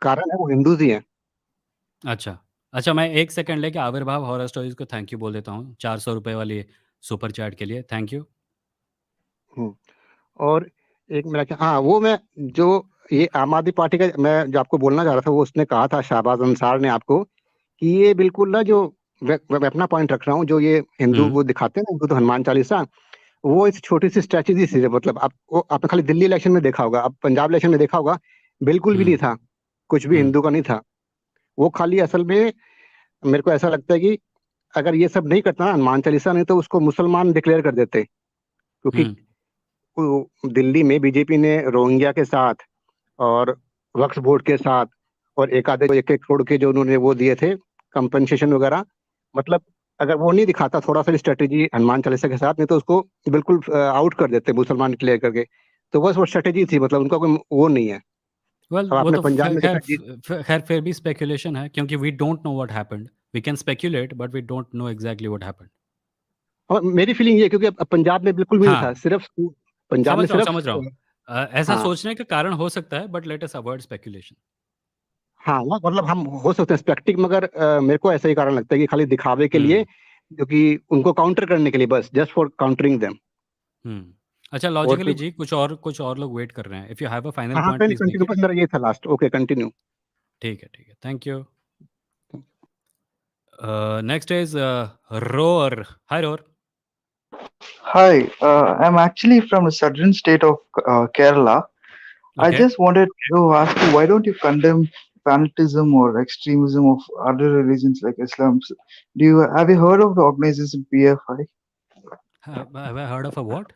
कारण है वो हिंदूज ही है। अच्छा। अच्छा, मैं 1 सेकंड लेके आविर्भाव हॉरर स्टोरीज़ को थैंक यू बोल देता हूँ, ₹400 वाली सुपर चैट के लिए, थैंक यू। हम्म। और एक मेरा क्या हाँ वो मैं जो ये आम आदमी पार्टी का मैं जो आपको बोलना चाह रहा था वो उसने कहा था शाहबाज अंसार ने आपको कि ये बिल्कुल ना जो मैं अपना पॉइंट रख रहा हूँ जो ये हिंदू हुँ, वो दिखाते हैं ना हिंदू तो हनुमान चालीसा वो इस छोटी सी स्ट्रेटेजी थी मतलब आपने खाली दिल्ली इलेक्शन में देखा होगा आप पंजाब इलेक्शन में देखा होगा बिल्कुल भी नहीं हुँ, था। कुछ भी हुँ, हिंदू का नहीं था। वो खाली असल में मेरे को ऐसा लगता है कि अगर ये सब नहीं करता ना हनुमान चालीसा नहीं तो उसको मुसलमान डिक्लेयर कर देते क्योंकि हुँ, दिल्ली में बीजेपी ने रोहिंग्या के साथ और वक्फ बोर्ड के साथ और एक आधे 1-1 करोड़ के जो उन्होंने वो दिए थे कंपनसेशन वगैरह मतलब अगर वो नहीं दिखाता थोड़ा सा स्ट्रेटेजी हनुमान चालीसा के साथ नहीं तो उसको बिल्कुल आउट कर देते मुसलमान क्लियर करके। तो बस वो स्ट्रेटेजी थी मतलब उनका कोई वो नहीं है। वेल अब वो आपने तो पंजाब में देखा जी। खैर फिर भी स्पेकुलेशन है, क्योंकि we don't know what happened. We can speculate but we don't know exactly what happened. और मेरी फीलिंग ये है, क्योंकि अब पंजाब में बिल्कुल भी नहीं था हाँ, सिर्फ पंजाब में सिर्फ समझ रहा हूँ। ऐसा हाँ सोचने का कारण हो सकता है, but let us avoid speculation. हाँ वो मतलब हम हो सकते हैं स्पेक्टिक मगर मेरे को ऐसा ही कारण लगता है कि खाली दिखावे के लिए हुँ, क्योंकि उनको काउंटर करने के लिए बस जस्ट फॉर काउंटरिंग देम। हुँ। अच्छा, और लॉजिकली फिर जी कुछ और लोग वेट कर रहे हैं। If you have a final हाँ हाँ पॉइंट पहले प्लीज़ मेक कंटिन्यू इट। बस मेरा ये था लास्ट ओके कंटिन्यू। ठीक है, thank you. Next is roar. Hi roar. Hi, I'm actually from the southern state of Kerala. I okay. just wanted to ask you, why don't you condemn fanatism or extremism of other religions like Islam? Have you heard of the organization PFI? Have I heard of a what?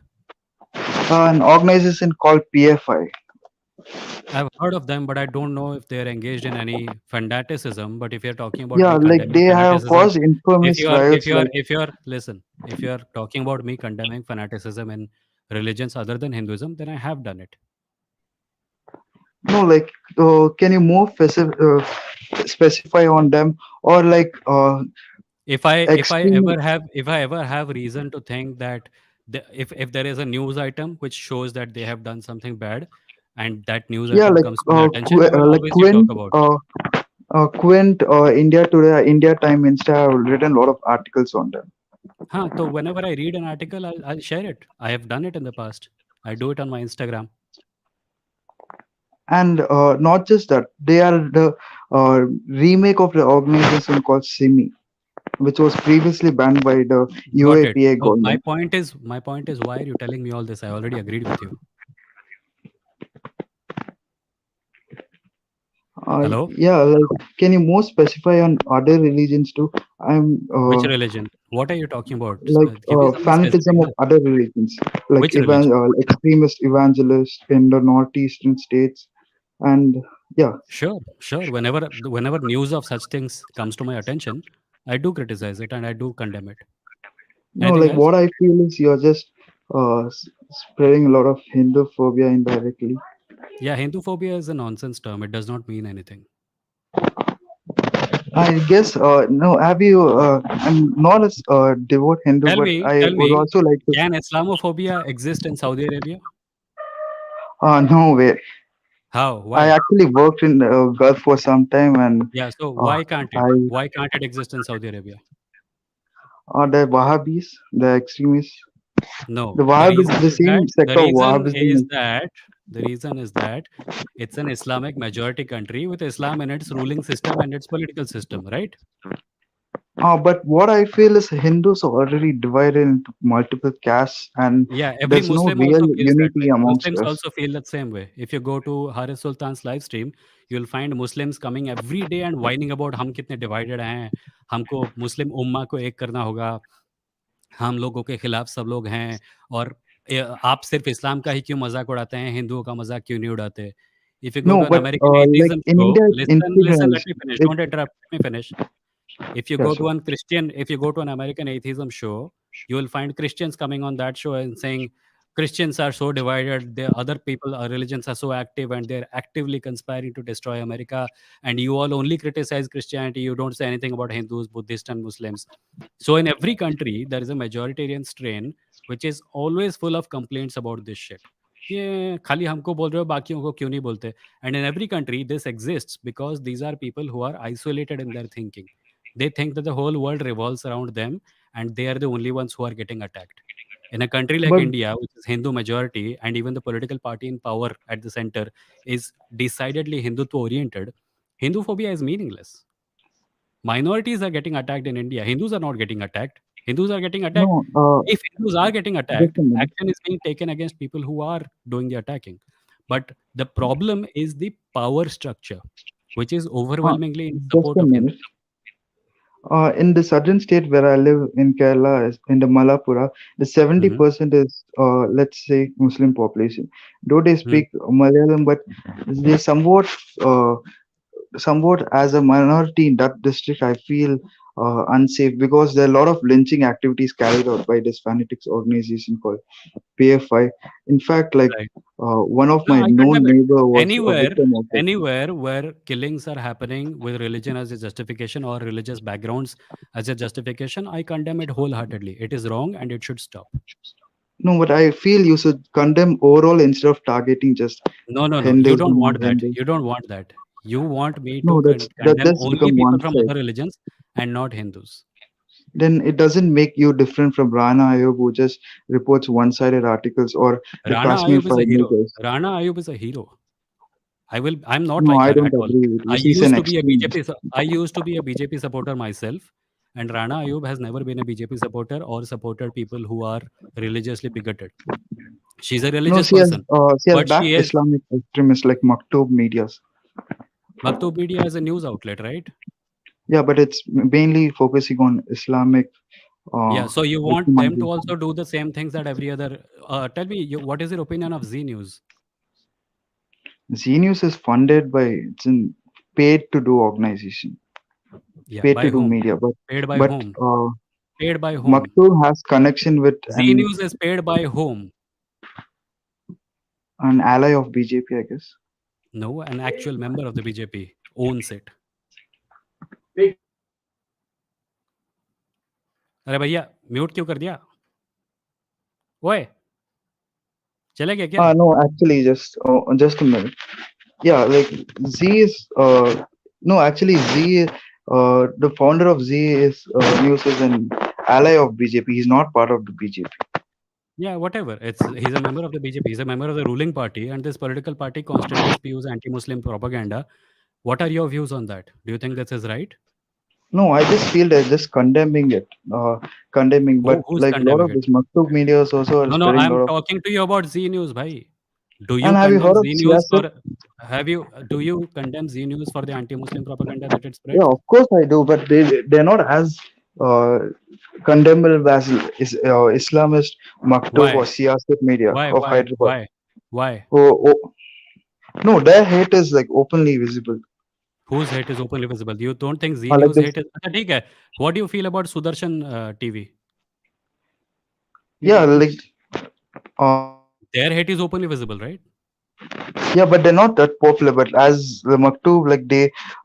An organization called PFI. I've heard of them, but I don't know if they're engaged in any fanaticism. But if you're talking about Yeah, me like condemning they have fanaticism, caused infamous riots. Like if you're listen, if you're talking about me condemning fanaticism in religions other than Hinduism, then I have done it. no, like can you more specify on them or like extreme? If I ever have reason to think that if there is a news item which shows that they have done something bad, and that news Yeah, item like comes to my attention, I will like obviously talk about it. Quint, India Today, India Time, Insta have written a lot of articles on them. Huh, so whenever I read an article, I'll share it. I have done it in the past. I do it on my Instagram. And not just that, they are the remake of the organization called Simi. which was previously banned by the Got it. UAPA So government. my point is, why are you telling me all this? I already agreed with you. Hello? Yeah, like, can you more specify on other religions too? I'm Which religion? What are you talking about? like Give me something specific, fanatism of na? other religions, like Which religion? extremist evangelists in the northeastern states, and yeah, Sure, sure. Whenever news of such things comes to my attention, I do criticize it and I do condemn it. no, Anything like else? what I feel is you're just spreading a lot of Hindu phobia indirectly. Yeah, Hindu phobia is a nonsense term. It does not mean anything. I guess no. Have you? I'm not a devout Hindu, but I Tell would me, also like to. can Islamophobia exist in Saudi Arabia? No way. How? I Why? actually worked in Gulf for some time, and Yeah, so uh, why can't it? I Why can't it exist in Saudi Arabia? the Wahhabis, the extremists, the No, Wahhabis, the same the sector of reason Wahhabism. is that it's an Islamic majority country with Islam in its ruling system and its political system, right? But what I feel is Hindus are already divided into multiple castes, and Yeah, every there's no Muslim real also feels that way. unity amongst Muslims us. also feel that same way. If you go to Haris Sultan's live stream, you'll find Muslims coming every day and whining about हम कितने divided हैं, हमको मुस्लिम उम्मा को एक करना होगा, हम लोगों के खिलाफ सब लोग हैं, और आप सिर्फ इस्लाम का ही क्यों मजाक उड़ाते हैं, हिंदुओं का मजाक क्यों नहीं उड़ाते? If you go to No, an but American like atheism in show, India, it's listen, let institutionalized. me finish. It, Don't interrupt. Let me finish. yeah, sure. If you go to an American atheism show, you will find Christians coming on that show and saying Christians are so divided, the other people, religions are so active, and they're actively conspiring to destroy America. And you all only criticize Christianity. You don't say anything about Hindus, Buddhists, and Muslims. So in every country, there is a majoritarian strain which is always full of complaints about this shit. ये खाली हमको बोल रहे हो, बाकियों को क्यों नहीं बोलते? And in every country this exists because these are people who are isolated in their thinking. They think that the whole world revolves around them and they are the only ones who are getting attacked. In a country like But India, which is Hindu majority, and even the political party in power at the center is decidedly Hindutva oriented, Hindu phobia is meaningless. Minorities are getting attacked in India. Hindus are not getting attacked. Hindus are getting attacked. no, If Hindus are getting just attacked, a minute. action is being taken against people who are doing the attacking. But the problem is the power structure, which is Uh, overwhelmingly in just support a of minute. Hinduism. In the southern state where I live in Kerala, in the Malapura, the Mhm. 70% is, let's say, Muslim population. Though they Mm. speak Malayalam, but they uh, somewhat as a minority in that district, I feel unsafe because there are a lot of lynching activities carried out by this fanatics organization called PFI. In fact, like Right. one of No, my I known condemn it. neighbor was a Anywhere, victim of it. anywhere where killings are happening with religion as a justification or religious backgrounds as a justification, I condemn it wholeheartedly. It is wrong and it should stop. No, but I feel you should condemn overall instead of targeting just No, no, no. You don't Hinduism or want that. Hindu. You don't want that. You want me to No, that condemn just only become people one from side. other religions and not Hindus. Then it doesn't make you different from Rana Ayub who just reports one-sided articles or the Rana Kashmir Ayub is a hero. filmmakers. Rana Ayub is a hero. I'm not No, like I her at don't all. agree with you. He's an extremist. I used to be a BJP supporter myself, and Rana Ayub has never been a BJP supporter or supported people who are religiously bigoted. She's a No, religious person, she has but she backed is. Islamic extremists like Maktub Medias. Maktub Media is a news outlet, right? Yeah, but it's mainly focusing on Islamic Yeah. uh, So you want them to victimization. also do the same things that every other. Tell me, what is your opinion of Z News? Znews is funded by it's in paid to do organization, Yeah. paid By to do whom? media, Paid by but whom? Paid by whom? Maktub has connection with Z News is paid by whom? an ally of BJP, I guess. No, an actual member of the BJP owns it. अरे भैया mute क्यों कर दिया? ओए चले गए क्या? No, actually, just a minute. Yeah, like Z is no, actually Z, the founder of Z is News is an ally of BJP. He's not part of the BJP. Yeah, whatever. He's a member of the BJP. He's a member of the ruling party, and this political party constantly spews anti-Muslim propaganda. What are your views on that? Do you think this is right? No, I just feel they're just condemning it, condemning. But Who's like a lot condemning of it? these maktub medias also are No, no, spreading a I'm lot of. talking to you about Z News, bhai. Do you And have you condemn heard of Z News siyasat? for have you do you condemn Z News for the anti-Muslim propaganda that it Yeah, spreads? of course I do, but they're not as uh, condemnable as Islamist maktub or Why? siyasat media Why? of Why? Hyderabad. Why? Why? Oh, oh, no, their hate is like openly visible. Whose hate is openly visible? You don't think Z Like News this, hate is? अच्छा, ठीक है. What do you feel about Sudarshan TV? yeah, like Their hate is openly visible, right? yeah, but they're not that popular. But as the maktub, like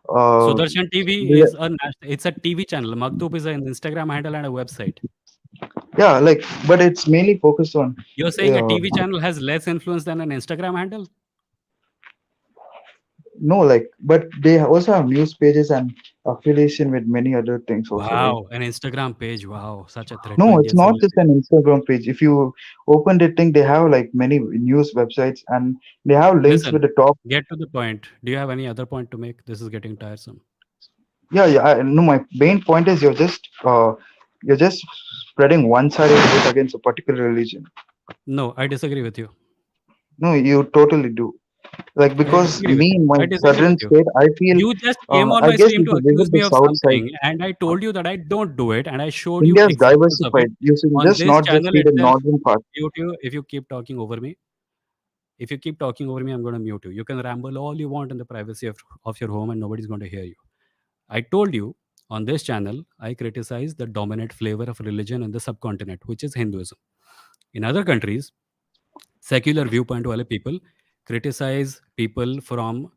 uh, Sudarshan TV they is it's a TV channel. Maktub is an Instagram handle and a website. yeah, like, but it's mainly focused on. You're saying a Uh, TV channel has less influence than an Instagram handle? no, like, but they also have news pages and affiliation with many other things also, right? Wow, an Instagram page. Wow, such a threat to No, it's Indian not just civilization. an Instagram page. If you open the thing, they have like many news websites and they have links with Listen, the top. get to the point. Do you have any other point to make? This is getting tiresome. Yeah, yeah. No, my main point is you're just spreading one-sided hate against a particular religion. No, I disagree with you. No, you totally do. Like I because disagree with me you. in my I disagree with southern you. state, I feel, You just came on I my guess stream you to should accuse visit me the of south side. something, and I told you that I don't do it, and I showed you India is examples of it diversified. You should on just this not just channel see the itself. northern part. If you keep talking over me, if you keep talking over me, I'm going to mute you. You can ramble all you want in the privacy of your home, and nobody's going to hear you. I told you on this channel, I criticize the dominant flavor of religion in the subcontinent, which is Hinduism. In other countries, secular viewpoint wale people criticize people from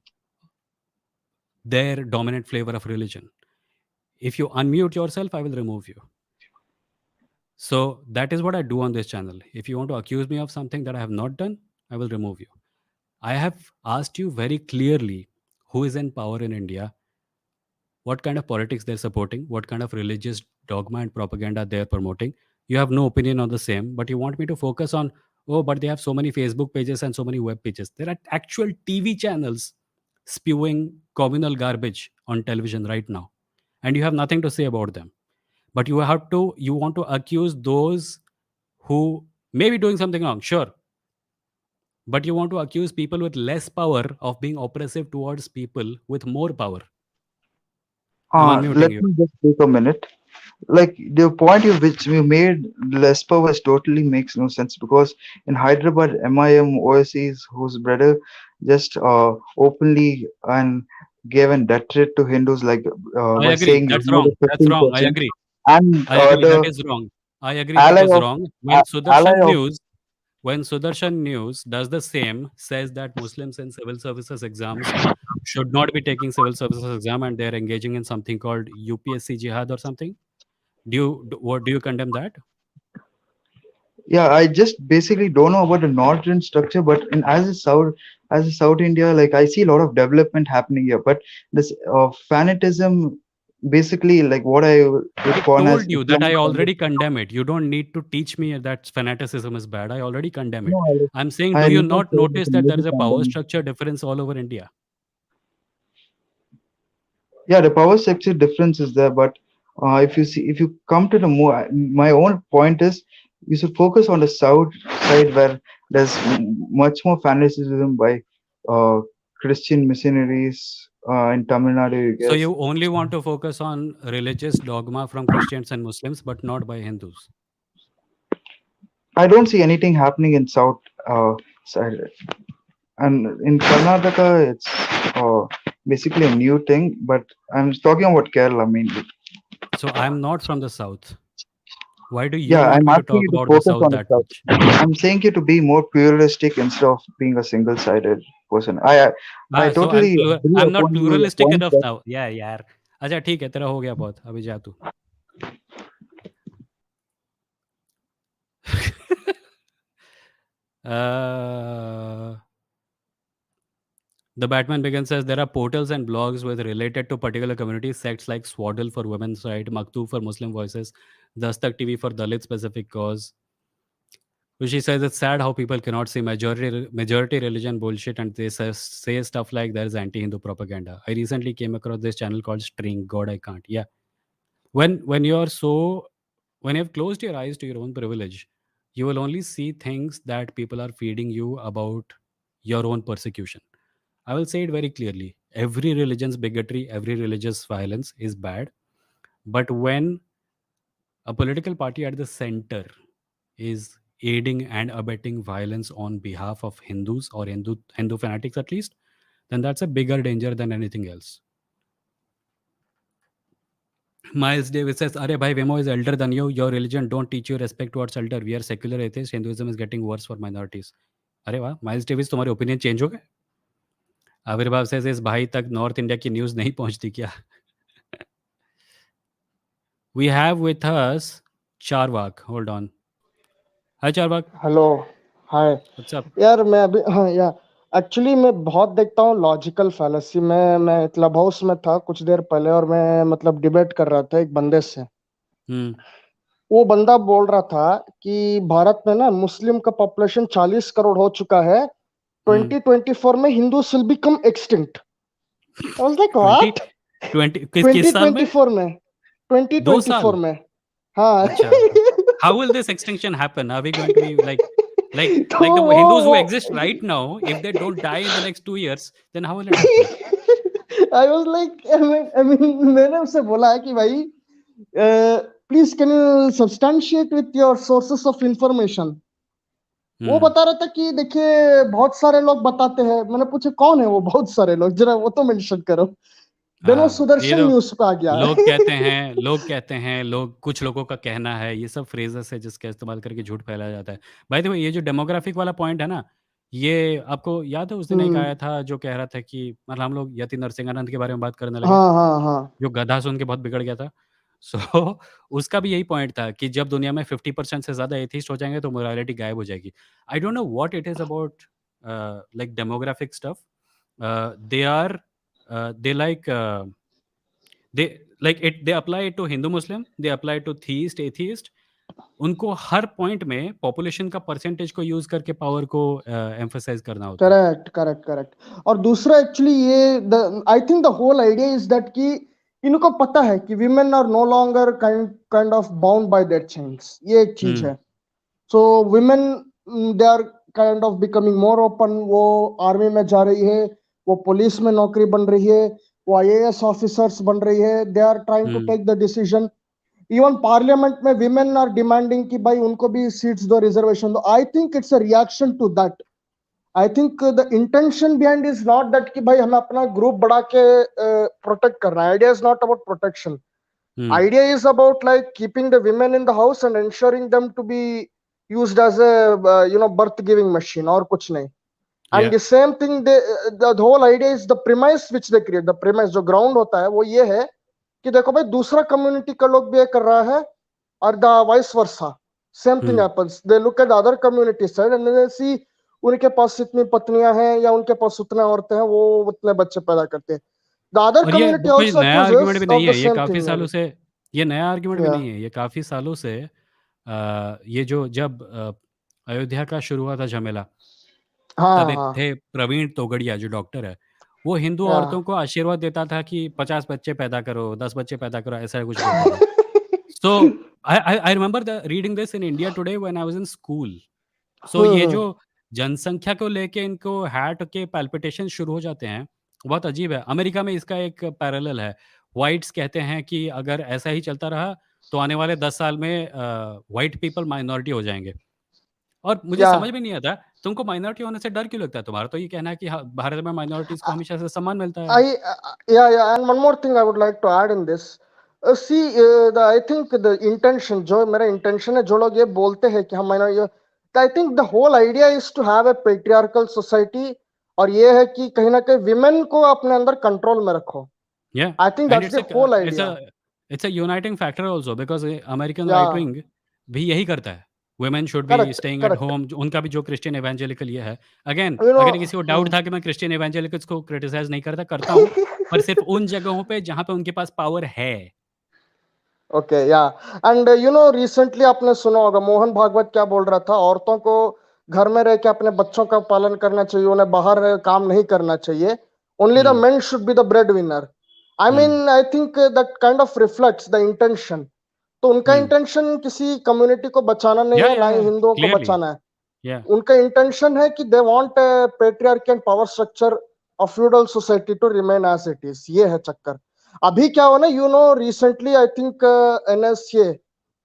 their dominant flavor of religion. If you unmute yourself, I will remove you. So that is what I do on this channel. If you want to accuse me of something that I have not done, I will remove you. I have asked you very clearly who is in power in India, what kind of politics they're supporting, what kind of religious dogma and propaganda they're promoting. You have no opinion on the same, but you want me to focus on, oh, but they have so many Facebook pages and so many web pages. There are actual TV channels spewing communal garbage on television right now, and you have nothing to say about them. But you want to accuse those who may be doing something wrong, sure, but you want to accuse people with less power of being oppressive towards people with more power. I'm unmuting Let you. me just take a minute. Like the point you which you made, less powers totally makes no sense because in Hyderabad, MIM OSCs whose brother just openly and gave an death threat to Hindus, like I by agree. saying That's ignore wrong. the That's wrong. I 15%, agree. and I agree. That the is wrong. I agree. That ally is of wrong. When ally Sudarshan of News, when Sudarshan News does the same, says that Muslims in civil services exams should not be taking civil services exam and they're engaging in something called UPSC jihad or something. What do you condemn that? yeah, I just basically don't know about the northern structure, but in as a South India, like I see a lot of development happening here. But this fanatism, basically, like what I would I call as told you that Islamic I already fundamental. condemn it. You don't need to teach me that fanaticism is bad. I already condemn No, it. I'm saying, I do you never not said it's notice a that there major is a power condemnation. structure difference all over India? Yeah, the power structure difference is there, but if you see, if you come to the more, my own point is you should focus on the south side where there's much more fanaticism by uh, Christian missionaries in Tamil Nadu, I So guess. you only want to focus on religious dogma from Christians and Muslims, but not by Hindus. I don't see anything happening in south side, and in Karnataka, it's uh, basically a new thing. But I'm talking about Kerala mainly. So I'm not from the south. Why do you Yeah, want I'm me to asking talk you to about the focus south on the that South. much? I'm saying you to be more pluralistic instead of being a single-sided person. I So totally agree I'm not upon your pluralistic point enough that now. Yeah, यार. अच्छा ठीक है तेरा हो गया बहुत अभी जा तू. uh, the Batman Begins says there are portals and blogs with related to particular communities, sects like Swaddle for women's right, Maktub for Muslim voices, Dastak TV for Dalit specific cause. So she says it's sad how people cannot see majority religion bullshit and they say stuff like there is anti-Hindu propaganda. I recently came across this channel called String God I Can't. Yeah, when you're so when you've closed your eyes to your own privilege, you will only see things that people are feeding you about your own persecution. I will say it very clearly: every religion's bigotry, every religious violence is bad. But when a political party at the center is aiding and abetting violence on behalf of Hindus, or Hindu fanatics at least, then that's a bigger danger than anything else. Miles Davis says, "Arey bhai, Vemo is elder than you. Your religion don't teach you respect towards elder. We are secular atheists. Hinduism is getting worse for minorities." अरे वाह, miles Davis, तुम्हारे opinion change हो गए? आविर्भाव से इस भाई तक नॉर्थ इंडिया की न्यूज़ नहीं पहुंचती क्या? We have with us Charvak. Hold on. Hi Charvak. Hello. Hi. What's up? यार मैं अभी, हाँ यार, एक्चुअली मैं बहुत देखता हूँ लॉजिकल फैलेसी में। मैं क्लब हाउस में था कुछ देर पहले और मैं मतलब डिबेट कर रहा था एक बंदे से। Hmm. वो बंदा बोल रहा था कि भारत में ना मुस्लिम का पॉपुलेशन 40 करोड़ हो चुका है, 2024 में Hindus will become extinct. I was like 20 what? 20 किस साल में? 2024 में, 2 साल? 2024 में। हाँ। अच्छा. How will this extinction happen? Are we going to be तो like the Hindus who वो exist right now? If they don't die in the next 2 years, then how will it happen? I was like, I mean मैंने उससे बोला कि भाई please can you substantiate with your sources of information. वो Hmm. बता रहा था कि देखिए बहुत सारे लोग बताते हैं। मैंने पूछा कौन है वो बहुत सारे लोग, जरा वो तो मेंशन करो। देन वो हाँ, ये सुदर्शन तो न्यूज पे आ गया। लोग कुछ लोगों का कहना है, ये सब फ्रेजेस है जिसका इस्तेमाल करके झूठ फैलाया जाता है। बाय द वे, ये जो डेमोग्राफिक वाला पॉइंट है ना, ये आपको याद है उस दिन एक हम्म। आया था जो कह रहा था कि मतलब हम लोग यति नरसिंहानंद के बारे में बात करने लगे, हाँ हाँ हाँ। जो गधा सुन के बहुत बिगड़ गया था। सो उसका भी यही पॉइंट था कि जब दुनिया में 50% से ज़्यादा एथिस्ट हो जाएंगे तो मोरालिटी गायब हो जाएगी। I don't know what it is about like demographic stuff. They are they like they apply it to Hindu Muslim, they apply it to theist atheist. उनको हर पॉइंट में पॉपुलेशन का परसेंटेज को यूज करके power को emphasise करना होता है। Correct correct correct. और दूसरा एक्चुअली ये I think the whole idea is that कि इनको पता है कि women are no longer kind of bound by that chains. ये एक चीज हम्म है। So women, they are kind of becoming more open. वो आर्मी में जा रही है, वो पुलिस में नौकरी बन रही है, वो आईएएस ऑफिसर्स बन रही है। They are trying to hmm take the decision. Even parliament में विमेन आर डिमांडिंग कि भाई उनको भी सीट्स दो, रिजर्वेशन दो। I think it's a reaction to that. I think the intention behind is not that कि भाई हमें अपना ग्रुप बढ़ा के प्रोटेक्ट करना है। Idea is not about protection. Hmm Idea is about like keeping the women in the house and ensuring them to be used as a birth giving machine और कुछ नहीं। या And the same thing, the whole idea is the premise which they create। the premise जो ground होता है वो ये है कि देखो भाई दूसरा कम्युनिटी का लोग भी ये कर रहा है और the vice versa same thing hmm happens। they look at the other community side and they see उनके पास इतनी पत्नियां हैं या उनके पास उतने औरतें हैं, वो उतने बच्चे पैदा करते हैं। the other और ये community कोई also नया आर्ग्यूमेंट accuses भी नहीं of है, the ये same काफी thing सालों only। से, ये नया आर्ग्यूमेंट भी yeah। नहीं है, ये काफी सालों से ये जो जब अयोध्या का शुरू हुआ था झमेला, तब हाँ एक हाँ। थे प्रवीण तोगड़िया जो डॉक्टर है, वो हिंदू या। औरतों को आशीर्वाद देता था कि 50 बच्चे पैदा करो, 10 बच्चे पैदा करो, ऐसा कुछ बोलता था। So I remember the reading this in India Today when I was in school. So ये हम्म। जो जनसंख्या को लेके इनको हैट के पैल्पिटेशन शुरू हो जाते हैं, बहुत अजीब है। अमेरिका में इसका एक पैरेलल है। व्हाइट्स कहते हैं कि अगर ऐसा ही चलता रहा तो आने वाले 10 साल में व्हाइट पीपल माइनॉरिटी हो जाएंगे। और मुझे या। समझ में नहीं आता, तुमको माइनॉरिटी होने से डर क्यों लगता है? तुम्हारा तो ये कहना है कि हाँ, भारत में माइनॉरिटीज़ को हमेशा से सम्मान मिलता है। I yeah, and one more thing I would like to add in this। see, I think the intention, जो मेरा intention है, जो लोग ये बोलते हैं कि हम minority, I think the whole idea is to have a patriarchal society। और ये है कि कहीं ना कहीं women को अपने अंदर कंट्रोल में रखो। Yeah, I think and that's the whole it's idea। a uniting factor also because American या। राइट विंग भी यही करता है। Women should be correct staying at correct. Home. उनका भी जो क्रिश्चियन एवेंजेलिकल ये है। Again, you know. अगर किसी को डाउट था कि मैं क्रिश्चियन एवेंजेलिकल्स को क्रिटिसाइज नहीं करता, करता हूँ, पर सिर्फ उन जगहों पे जहाँ पे उनके पास पावर है। ओके या। एंड रिसेंटली आपने सुना होगा मोहन भागवत क्या बोल रहा था, औरतों को घर में रह के अपने बच्चों का पालन करना चाहिए, उन्हें बाहर काम नहीं करना चाहिए। Only the hmm main should be the bread winner. I mean I think that kind of reflects the intention. तो उनका इंटेंशन किसी कम्युनिटी को बचाना नहीं है, ना ही हिंदुओं को क्लियरली बचाना है. या उनका इंटेंशन है कि they want patriarchy and power structure of feudal society to remain as it is. ये है चक्कर. अभी क्या हुआ ना, you know, recently I think NSA,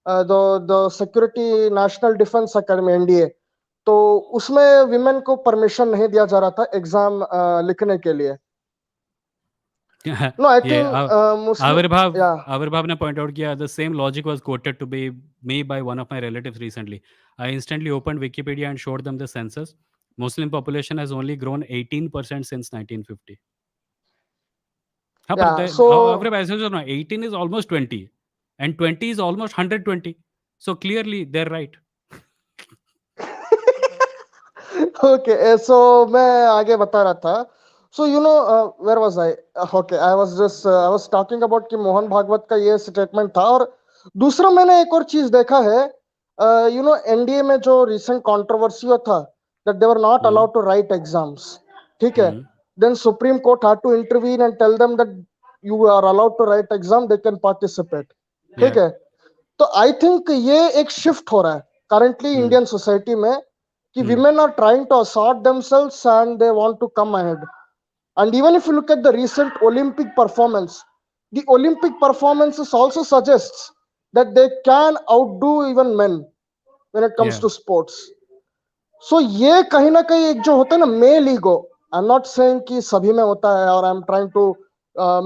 the security national defence academy, NDA, तो उसमें विमेन को परमिशन नहीं दिया जा रहा था एग्जाम लिखने के लिए. नो आई ये थिंक मुस्लिम, आविर्भाव या आविर्भाव ने पॉइंट आउट किया the same logic was quoted to be me by one of my relatives recently. I instantly opened Wikipedia and showed them the census. Muslim population has only grown 18% since 1950. हाँ, पर या सो अवरे ऐसे जो ना 18 is almost 20 and 20 is almost 120. So clearly they're right. Okay, so मैं आगे बता रहा था. So you know, where was I? Okay, I was talking about कि मोहन भागवत का ये स्टेटमेंट था. और दूसरा मैंने एक और चीज देखा है, यू नो, एनडीए में जो रिसेंट कंट्रोवर्सी हुआ था that they were not Hmm. Allowed to write exams. ठीक है. Hmm. Then Supreme Court had to intervene and tell them that you are allowed to write exam, they can participate. ठीक Yeah. है. तो I think ये एक shift हो रहा है करंटली Hmm. इंडियन सोसाइटी में कि Hmm. women are trying to assert themselves and they want to come ahead. And even if you look at the recent Olympic performance, the Olympic performances also suggests that they can outdo even men when it comes Yeah. to sports. So ये कहीं ना कहीं एक जो होता है ना male ego, I am not saying कि सभी में होता है, और आई एम ट्राइंग टू,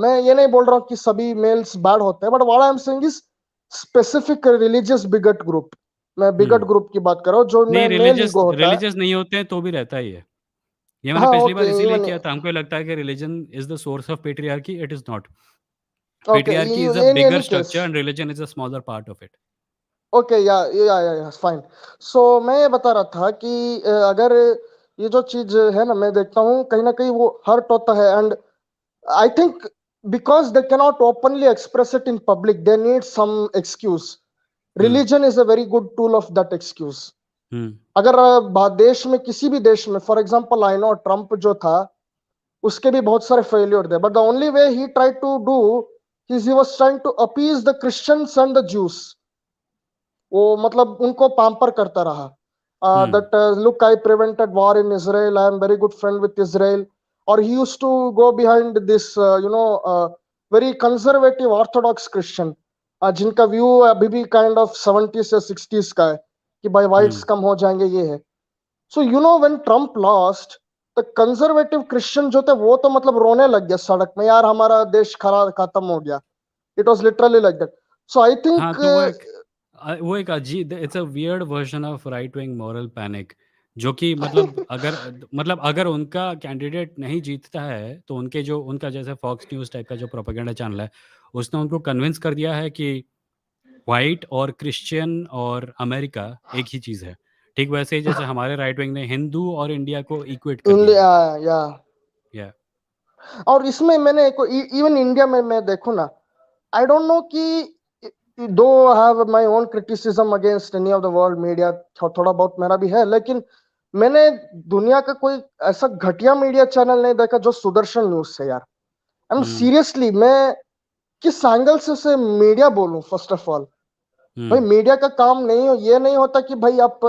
मैं ये नहीं बोल रहा हूँ कि सभी मेल्स बैड होते हैं, but what I am saying is specific religious wicket group. मैं बिगट Hmm. ग्रुप की बात कर रहा हूँ जो नहीं, में मेल रिलीजियस ईगो होता है. रिलीजियस नहीं होते हैं तो भी रहता ही है। ये मैंने हाँ, पिछली बार ओके, इसीलिए इवन किया था। हमको लगता है कि religion is the source of patriarchy. It is not. Okay, Patriarchy is a in bigger any case. structure and religion is a smaller part of it. Okay, या फाइन. सो मैं ये बता रहा था कि अगर ये जो चीज है ना, मैं देखता हूँ कहीं ना कहीं वो हर्ट होता है. And I think because they cannot openly express it in public, they need some excuse. Hmm. Religion is a very good tool of that excuse. Hmm. अगर देश में, किसी भी देश में, for example I know Trump जो था उसके भी बहुत सारे फेलियर थे, but the only way he try to do is he was trying to appease the Christians and the Jews. वो मतलब उनको पैम्पर करता रहा. Hmm. That look, I prevented war in Israel, I am very good friend with Israel. Or he used to go behind this very conservative orthodox Christian, जिनका view अभी भी kind of 70 से 60s का है कि भाई Hmm. वाइट्स कम हो जाएंगे, ये है. सो you know when Trump lost, the conservative Christian जो थे वो तो मतलब रोने लग गया सड़क में, यार हमारा देश खत्म हो गया. It was literally like that. So I हाँ, थिंक तो वो एक अजीब, it's a weird version of right wing moral panic, जो कि मतलब अगर उनका कैंडिडेट नहीं जीतता है तो उनका जैसे फॉक्स न्यूज़ टाइप का जो प्रोपेगेंडा चैनल है, उसने उनको कन्विंस कर दिया है कि व्हाइट और क्रिश्चियन और अमेरिका एक ही चीज़ है। ठीक वैसे ही जैसे हमारे राइट विंग ने हिंदू और इंडिया को इक्वेट कर दिया है। इंडिया, या या और इसमें मैंने इवन इंडिया में मैं देखूं ना, आई डोंट नो कि दो have my own criticism against any of the world media, थोड़ा बहुत मेरा भी है, लेकिन मैंने दुनिया का कोई ऐसा घटिया मीडिया चैनल नहीं देखा जो सुदर्शन न्यूज से, यार. आई एम हम्म सीरियसली, मैं किस एंगल से उसे मीडिया बोलूं? फर्स्ट ऑफ ऑल, भाई हम्म मीडिया का काम नहीं हो, ये नहीं होता कि भाई आप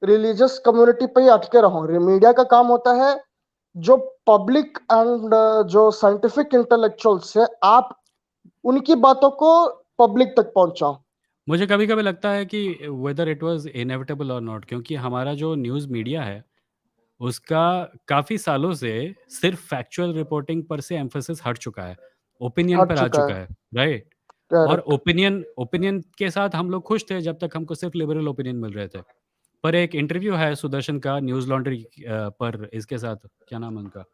रिलीजियस कम्युनिटी पे ही अटके रहो. मीडिया का काम होता है जो पब्लिक एंड जो साइंटिफिक इंटेलेक्चुअल्स है, आप उनकी बातों को पब्लिक तक पहुंचाओ. मुझे कभी कभी लगता है कि वेदर इट वाज इनएविटेबल और नॉट, क्योंकि हमारा जो न्यूज़ मीडिया है उसका काफ़ी सालों से सिर्फ फैक्चुअल रिपोर्टिंग पर से एम्फोसिस हट चुका है, ओपिनियन हट पर आ चुका चुका है. है, राइट? और करेक्ट. ओपिनियन ओपिनियन के साथ हम लोग खुश थे जब तक हमको सिर्फ लिबरल ओपिनियन मिल रहे थे। पर एक इंटरव्यू है सुदर्शन का न्यूज़ लॉन्ड्री पर, इसके साथ क्या नाम है उनका,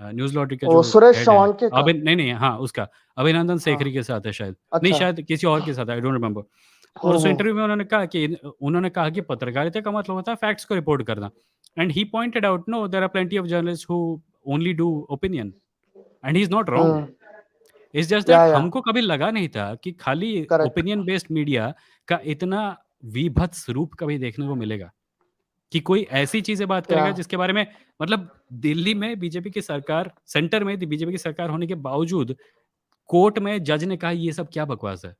न्यूज़ लॉन्ड्री के वो जो सुरेश हेड हैं, चौहान का. नहीं, नहीं, हाँ, उसका अभिनंदन हाँ, सेखरी के साथ है शायद, नहीं अच्छा. शायद किसी और के साथ है, आई डोंट रिमेंबर। और उस हम्म. इंटरव्यू में उन्होंने कहा कि पत्रकारिता का मतलब होता है फैक्ट्स को रिपोर्ट करना। And he pointed out, no, there are plenty of journalist who only do opinion, and he is not wrong. Hmm. It's just that या हमको कभी लगा नहीं था कि खाली करेक्ट. ओपिनियन बेस्ड मीडिया का इतना विभत्स रूप कभी देखने को मिलेगा, कि कोई ऐसी चीज़ें बात या करेगा जिसके बारे में, मतलब दिल्ली में बीजेपी की सरकार, सेंटर में बीजेपी की सरकार होने के बावजूद कोर्ट में जज ने कहा ये सब क्या बकवास है,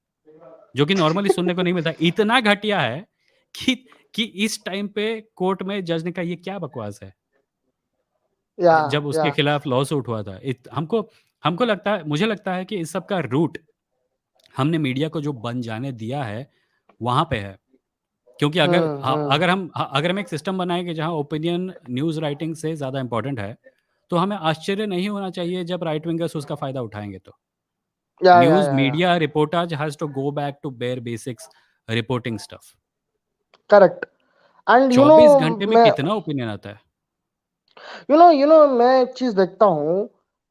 जो कि नॉर्मली सुनने को नहीं मिलता। इतना घटिया है कि कि इस टाइम पे कोर्ट में जज ने कहा ये क्या बकवास है, जब उसके या खिलाफ लॉ सूट हुआ था। हमको हमको लगता है, मुझे लगता है कि इस सब का रूट हमने मीडिया को जो बन जाने दिया है वहां पे है। क्योंकि अगर हम एक सिस्टम बनाएं कि जहां ओपिनियन न्यूज़ राइटिंग से ज़्यादा इंपॉर्टेंट है, तो हमें आश्चर्य नहीं होना चाहिए जब राइट विंगर्स उसका फ़ायदा उठाएंगे। तो न्यूज़ या media reportage has to go back to bare basics, reporting stuff. Correct. And 24 घंटे में मैं कितना ओपिनियन आता है? मैं एक चीज देखता हूँ,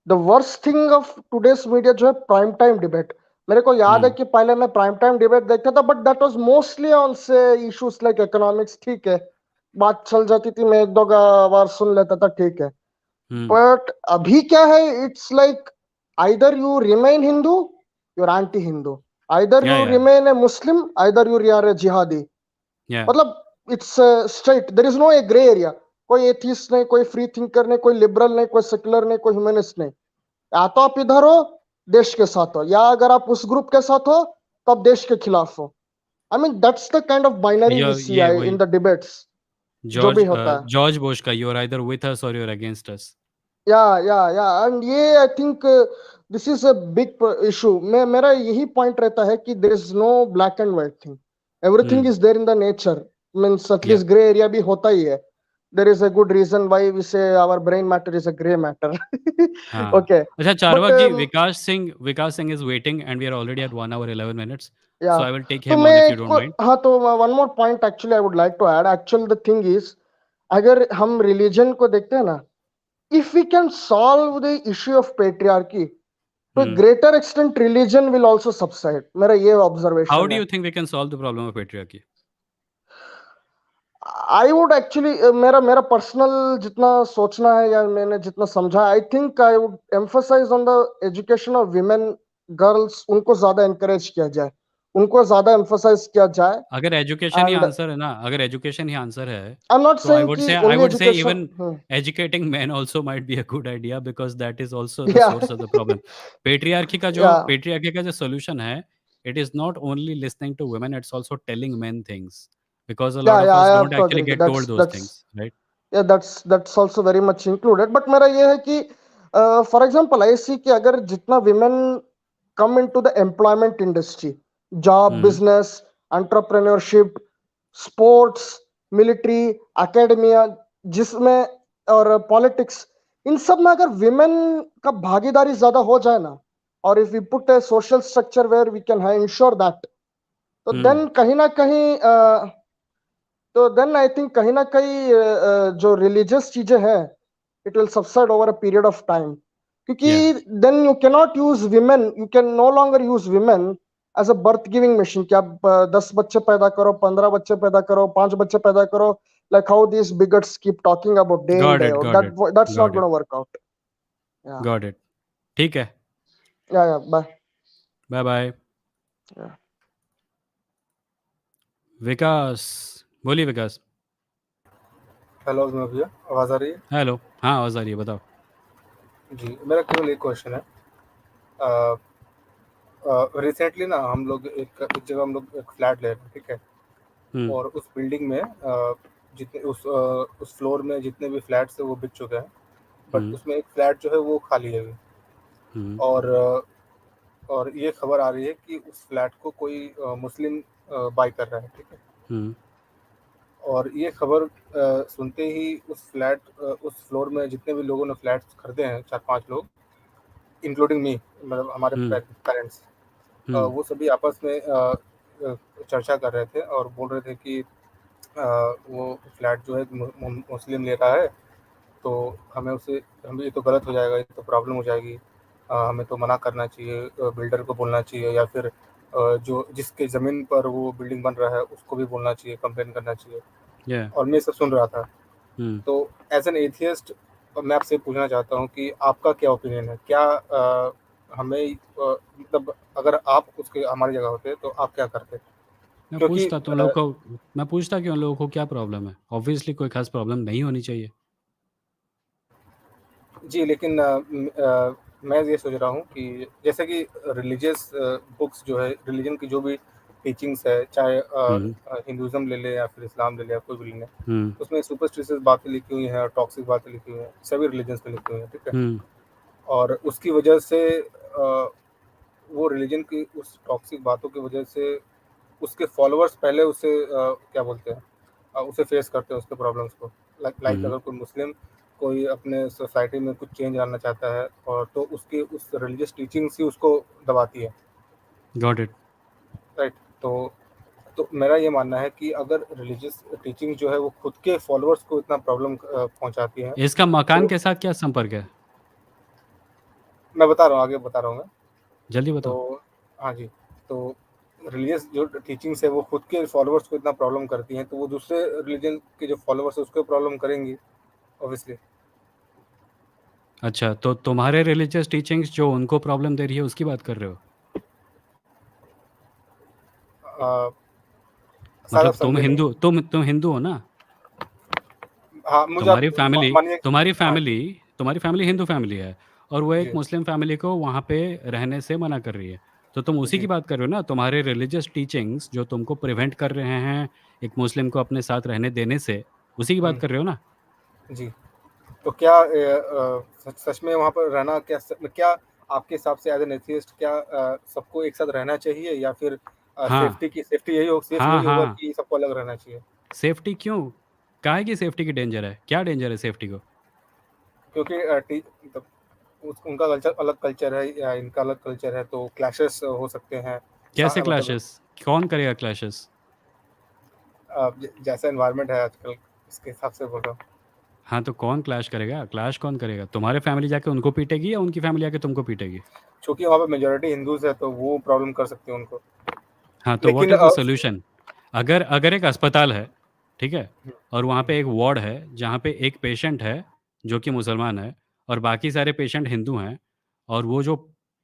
the worst thing of today's media जो है प्राइम टाइम डिबेट। मेरे को याद है हम्म कि पहले मैं प्राइम टाइम डिबेट देखता था, but that was mostly on से इश्यूज लाइक इकोनॉमिक्स। ठीक है, बात चल जाती थी, मैं एक दो बार सुन लेता था, ठीक है। हम्म बट अभी क्या है, it's like either you remain Hindu, you are anti Hindu, either या यू या remain a Muslim, either you are a jihadi. या मतलब it's straight, there is no a grey area. कोई एथिस्ट नहीं, कोई फ्री थिंकर नहीं, कोई लिबरल नहीं, कोई सेक्युलर नहीं, कोई ह्यूमनिस्ट नहीं। या तो आप इधर हो, देश के साथ हो, या अगर आप उस ग्रुप के साथ हो तो आप देश के खिलाफ हो। I mean that's the kind of binary we see ये इन वही द डिबेट्स, जो भी होता है। जॉर्ज बुश का, you are either with us और यू आर अगेंस्ट अस। या एंड ये I think this is a big issue. मैं मेरा यही पॉइंट रहता है कि there is no black and white thing, everything hmm is there in the nature. Means या एटलीस्ट ग्रे एरिया भी होता ही है। There is a good reason why we say our brain matter is a grey matter. हाँ। Okay, अच्छा but Charvak ji, Vikas Singh is waiting and we are already at 1 hour 11 minutes, या so I will take to him मैं on if you don't mind. हाँ, तो one more point actually I would like to add. Actual the thing is, अगर हम religion को देखते हैं ना, if we can solve the issue of patriarchy to a hmm greater extent, religion will also subside. मेरा ये how observation do है। You think we can solve the problem of patriarchy? I would actually, मेरा मेरा personal जितना सोचना है या मैंने जितना समझा, I think I would emphasise on the education of women, girls. उनको ज्यादा एनकरेज किया जाए, उनको ज्यादा एम्फसाइज किया जाए। अगर एजुकेशन ही एंड आंसर है ना, अगर एजुकेशन ही आंसर है, आई एम नॉट तो सेइंग कि I only would say education. Even educating men also might be a good idea, because that is also the या source of the problem. या patriarchy का जो सॉल्यूशन है, it is not only listening to women, it's also telling men things, because a lot of या us I have don't to actually agree, get told those that's things, right? yeah, that's also very much included. But मेरा ये है कि for example I सी कि अगर जितना women come into the employment industry, job, hmm business, entrepreneurship, sports, military, academia, जिसमें और politics, इन सब में अगर विमेन का भागीदारी ज्यादा हो जाए ना, और if we put a social structure where we can ensure that, तो हम्म देन कहीं ना कहीं तो देन आई थिंक कहीं ना कहीं जो रिलीजियस चीजें हैं, it will subside over a period of time. क्योंकि yeah, then you can not use women, you can no longer use women as a birth giving machine, कि आप 10 बच्चे पैदा करो, 15 बच्चे पैदा करो, 5 बच्चे पैदा करो, like how this bigots keep talking about day in got day it, out, got it, that's not got going it, to work out. Yeah, got it. ठीक है, yeah, bye. Bye bye. Yeah. Vikas, बोलिए Vikas. Hello अभिनव भैया, आवाज़ आ रही है? Hello, हाँ आवाज़ आ रही है, बताओ। जी, मेरा केवल एक क्वेश्चन है। रिसेंटली ना हम लोग एक जगह हम लोग एक फ्लैट ले रहे हैं, ठीक है। हम्म और उस बिल्डिंग में जितने उस फ्लोर में जितने भी फ्लैट्स है वो बिक चुके हैं, बट हम्म उसमें एक फ्लैट जो है वो खाली है अभी। हम्म और और ये खबर आ रही है कि उस फ्लैट को कोई मुस्लिम बाय कर रहा है, ठीक है। हम्म और ये खबर सुनते ही उस फ्लोर में जितने भी लोगों ने फ्लैट्स खरीदे हैं, 4-5 लोग, इंक्लूडिंग मी, मतलब हमारे हम्म पेरेंट्स, हम्म वो सभी आपस में चर्चा कर रहे थे और बोल रहे थे कि वो फ्लैट जो है मुस्लिम ले रहा है, तो हमें ये तो गलत हो जाएगा, ये तो प्रॉब्लम हो जाएगी, हमें तो मना करना चाहिए, बिल्डर को बोलना चाहिए, या फिर जो जिसके ज़मीन पर वो बिल्डिंग बन रहा है उसको भी बोलना चाहिए, कंप्लेन करना चाहिए। या और मैं सब सुन रहा था। हम्म तो एज एन एथियस्ट मैं आपसे पूछना चाहता हूँ कि आपका क्या ओपिनियन है? क्या हमें मतलब अगर आप उसके हमारी जगह होते तो आप क्या करते? क्योंकि मैं पूछता कि उन लोगों को क्या प्रॉब्लम है। ऑब्वियसली कोई खास प्रॉब्लम नहीं होनी चाहिए। जी, लेकिन मैं ये सोच रहा हूँ कि जैसे कि रिलीजियस बुक्स जो है, रिलीजन की जो भी टीचिंग्स है, चाहे हिंदुइज्म ले ले या फिर इस्लाम ले ले या कोई भी ले ले, उसमें सुपरस्टिशियस बातें लिखी हुई हैं और टॉक्सिक बातें लिखी हुई हैं, सभी रिलीजन्स में लिखी हुई हैं, ठीक है। और उसकी वजह से वो रिलीजन की उस टॉक्सिक बातों की वजह से उसके फॉलोअर्स पहले उसे क्या बोलते हैं, उसे फेस करते हैं उसके प्रॉब्लम्स को। लाइक अगर कोई मुस्लिम कोई अपने सोसाइटी में कुछ चेंज लाना चाहता है और तो उसकी उस रिलीजियस टीचिंग्स ही उसको दबाती है, गॉट इट। राइट। तो मेरा ये मानना है कि अगर रिलीजियस टीचिंग जो है वो खुद के फॉलोअर्स को इतना प्रॉब्लम पहुंचाती है, इसका मकान तो के साथ क्या संपर्क है? मैं बता रहा हूँ, आगे बता रहा हूँ मैं। जल्दी बताओ। तो हाँ जी, तो रिलीजियस जो टीचिंग्स है वो खुद के फॉलोअर्स को इतना प्रॉब्लम करती हैं, तो वो दूसरे रिलीजन के जो फॉलोअर्स है उसको प्रॉब्लम करेंगी ऑब्वियसली। अच्छा, तो तुम्हारे रिलीजियस टीचिंग्स जो उनको प्रॉब्लम दे रही है उसकी बात कर रहे हो? शायद मतलब आप समझे नहीं। तुम हिंदू हो ना? हाँ, मुझे आप तुम्हारी फैमिली मानिए। तुम्हारी हाँ फैमिली तुम्हारी फैमिली हिंदू फैमिली है, और वो एक जी मुस्लिम फैमिली को वहाँ पे रहने से मना कर रही है। तो तुम उसी की जी बात कर रहे हो ना? तुम्हारे रिलीजियस टीचिंग्स जो तुमको प्रिवेंट कर रहे हैं एक मुस्लिम को अपने साथ रहने देने से, उसी की बात कर रहे हो ना? जी। तो क्या सच सच में वहाँ पर रहना क्या आपके हिसाब से एज एन एथियस्ट क्या सबको एक साथ रहना चाहिए, या फिर हाँ, सेफ हाँ, यही होगा हाँ। कि सबको अलग रहना चाहिए? सेफ्टी क्यों? काहे की सेफ्टी की डेंजर है? क्या डेंजर है सेफ्टी को? क्योंकि मतलब उनका कल्चर अलग कल्चर है या इनका अलग कल्चर है, तो क्लैशेस हो सकते हैं। कैसे मतलब क्लैशेस? कौन करेगा क्लैशेस? जैसा एनवायरनमेंट है आजकल, इसके हिसाब से बोल रहा हूँ। हाँ, तो कौन क्लैश करेगा? क्लैश कौन करेगा? तुम्हारे फैमिली जाके उनको पीटेगी या उनकी फैमिली आके तुमको पीटेगी? चूंकि वहाँ पे मेजोरिटी हिंदूज है तो वो प्रॉब्लम कर सकते हैं उनको। हाँ, तो व्हाट लेकिन इज़ द सॉल्यूशन? अगर अगर एक अस्पताल है, ठीक है? और वहाँ हम्म, पे एक वार्ड है, जहाँ पे एक पेशेंट है, जो कि मुसलमान है, और बाकी सारे पेशेंट हिंदू हैं, और वो जो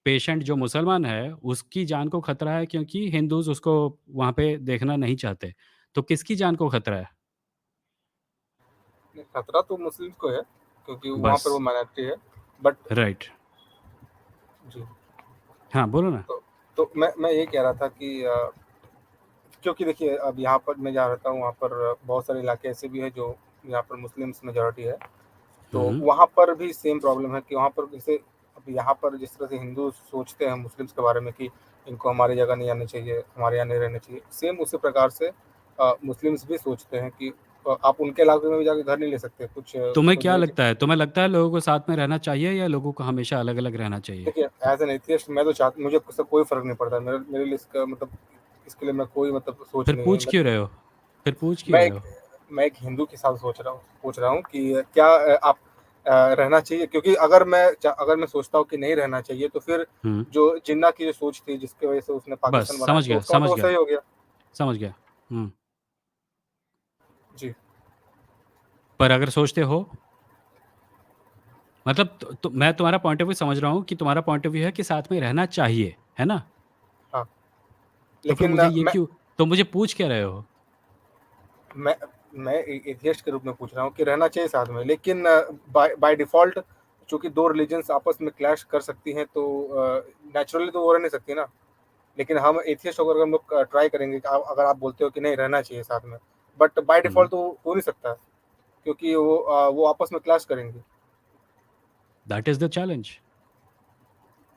पेशेंट जो मुसलमान है, उसकी जान को खतरा है क्योंकि हिंदूज़ उसको वहाँ पे देखना नहीं चाहते। तो किसकी जान को खतरा है? खतरा तो मुस्लिम्स को है क्योंकि वहाँ पर वो बस, माइनॉरिटी है। But right. जी, हाँ, बोलो ना। तो मैं ये कह रहा था कि क्योंकि देखिए अब यहाँ पर मैं जहाँ रहता हूँ वहाँ पर बहुत सारे इलाके ऐसे भी हैं जो यहाँ पर मुस्लिम्स मेजोरिटी है। हुँ, तो हुँ। वहाँ पर भी सेम प्रॉब्लम है कि वहाँ पर जैसे अब यहाँ पर जिस तरह से हिंदू सोचते हैं मुस्लिम्स के बारे में कि इनको हमारी जगह नहीं आनी चाहिए, हमारे यहाँ नहीं रहना चाहिए, सेम उसी प्रकार से मुस्लिम्स भी सोचते हैं कि आप उनके इलाके में भी जाके घर नहीं ले सकते, कुछ तुम्हें कोई क्या नई। लगता है? तुम्हें लगता है लोगों को साथ में रहना चाहिए या लोगों को हमेशा अलग-अलग रहना चाहिए? देखिए एज एन एथियस्ट मैं तो चाहता, मुझे उससे कोई फर्क नहीं पड़ता, मेरे मेरे लिए इसका मतलब इसके लिए मैं कोई मतलब सोच फिर नहीं है। पूछ क्यों रहे हो? फिर पूछ क्यों मैं रहे एक हो? मैं एक हिंदू के साथ पूछ रहा हूँ कि क्या आप रहना चाहिए, क्योंकि अगर मैं सोचता हूँ कि नहीं रहना चाहिए तो फिर हुँ, जो जिन्ना की जो सोच थी जिसकी वजह से उसने बस पाकिस्तान बनाया तो उसका मतलब वो सही हो गया। समझ गया। हुँ, जी पर अगर सोचते हो, मतलब मैं तुम्हारा पॉइंट ऑफ व्यू समझ रहा हूँ कि तुम्हारा पॉइंट ऑफ व्यू है कि साथ में रहना चाहिए, है ना? हाँ। तो फिर लेकिन मुझे ये क्यों, तो मुझे पूछ क्या रहे हो? मैं मैं एथियस्ट के रूप में पूछ रहा हूँ कि रहना चाहिए साथ में, लेकिन बाय बाय डिफॉल्ट चूंकि दो रिलीजन्स आपस में क्लैश कर सकती हैं तो नेचुरली तो वो रह नहीं सकती ना। लेकिन हम एथियस्ट होकर हम लोग ट्राई करेंगे कि अगर आप बोलते हो कि नहीं रहना चाहिए साथ में, बट बाय हुँ, डिफॉल्ट तो हो नहीं सकता, क्योंकि वो आपस में क्लैश करेंगे। That is the challenge.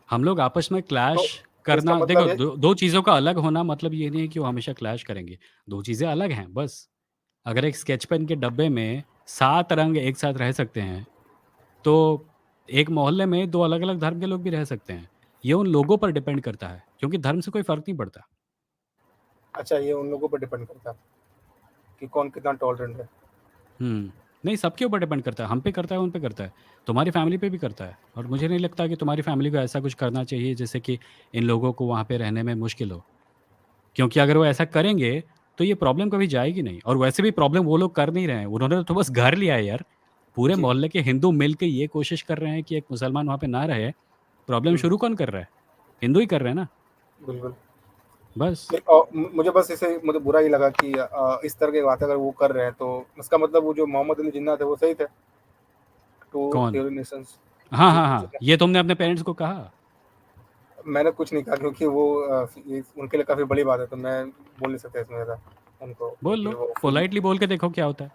हम लोग आपस में क्लैश तो इसका करना, देखो, मतलब ये। 2 चीज़ों का अलग होना मतलब ये नहीं है कि वो हमेशा क्लैश करेंगे। 2 चीज़ें अलग हैं बस। अगर एक स्केच पेन के डब्बे में 7 रंग एक साथ रह सकते हैं, तो एक मोहल्ले में 2 अलग-अलग धर्म के लोग भी रह सकते हैं। ये उन लोगों पर डिपेंड करता है, क्योंकि धर्म से कोई फ़र्क नहीं पड़ता। अच्छा, ये उन लोगों पर डिपेंड करता है कि कौन कितना टॉलरेंट है। हुँ। नहीं, सबके ऊपर डिपेंड करता है, हम पे करता है, उन पे करता है। तुम्हारी फैमिली पे भी करता है, और मुझे नहीं लगता कि तुम्हारी फैमिली को ऐसा कुछ करना चाहिए जिससे कि इन लोगों को वहाँ पे रहने में मुश्किल हो। क्योंकि अगर वो ऐसा करेंगे, तो ये प्रॉब्लम कभी जाएगी नहीं, और वैसे भी प्रॉब्लम वो लोग कर नहीं रहे हैं। उन्होंने तो बस घर लिया है यार। पूरे जी मोहल्ले के हिंदू मिल के ये कोशिश कर रहे हैं कि एक मुसलमान वहाँ पे ना रहे। प्रॉब्लम शुरू कौन कर रहा है? हिंदू ही कर रहे हैं ना, बिल्कुल। बस। नहीं, और मुझे बस इसे मुझे बुरा ही लगा कि इस तरह की बातें अगर वो कर रहे हैं तो इसका मतलब वो जो मोहम्मद अली जिन्ना थे वो सही थे टू कौन? During Nations. हाँ हाँ हाँ, ये तुमने अपने पेरेंट्स को कहा? मैंने कुछ नहीं कहा क्योंकि वो ये उनके लिए काफ़ी बड़ी बात है, तो मैं बोल नहीं सकता इसमें ज़्यादा उनको, बोल क्योंकि लो, वो फुल पोलाइटली बोल के देखो क्या होता है।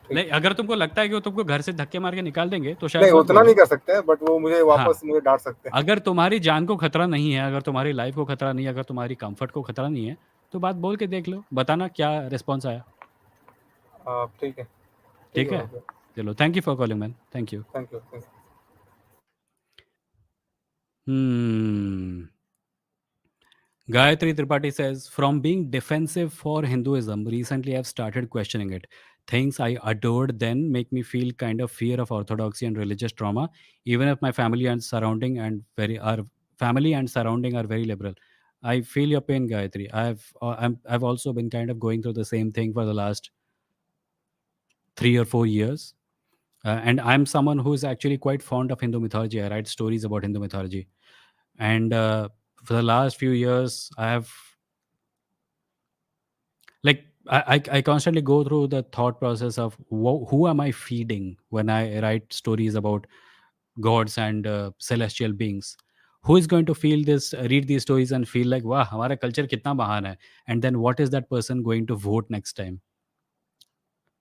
ठीक। नहीं, अगर तुमको लगता है कि वो तुमको घर से धक्के मार के निकाल देंगे तो शायद नहीं, मत उतना नहीं बोलो। कर सकते, बट वो मुझे हाँ, वापस मुझे डांट सकते हैं। अगर तुम्हारी जान को खतरा नहीं है, अगर तुम्हारी लाइफ को खतरा नहीं है, अगर तुम्हारी कंफर्ट को खतरा नहीं है, तो बात बोल के देख लो, बताना क्या रिस्पॉन्स आया। ठीक है, ठीक ठीक है, है, ओके। चलो, thank you for calling man, thank you. Thank you, thank you. Gayatri Tripathi says, from being defensive for Hinduism, recently I've started questioning it. Things I adored then make me feel kind of fear of orthodoxy and religious trauma, even if my family and surrounding are very liberal. I feel your pain, Gayatri. I've also been kind of going through the same thing for the last 3 or 4 years. And I'm someone who is actually quite fond of Hindu mythology. I write stories about Hindu mythology. And for the last few years, I have like I constantly go through the thought process of who am I feeding when I write stories about gods and celestial beings. Who is going to feel this, read these stories and feel like, wow, हमारा culture कितना महान है, and then what is that person going to vote next time?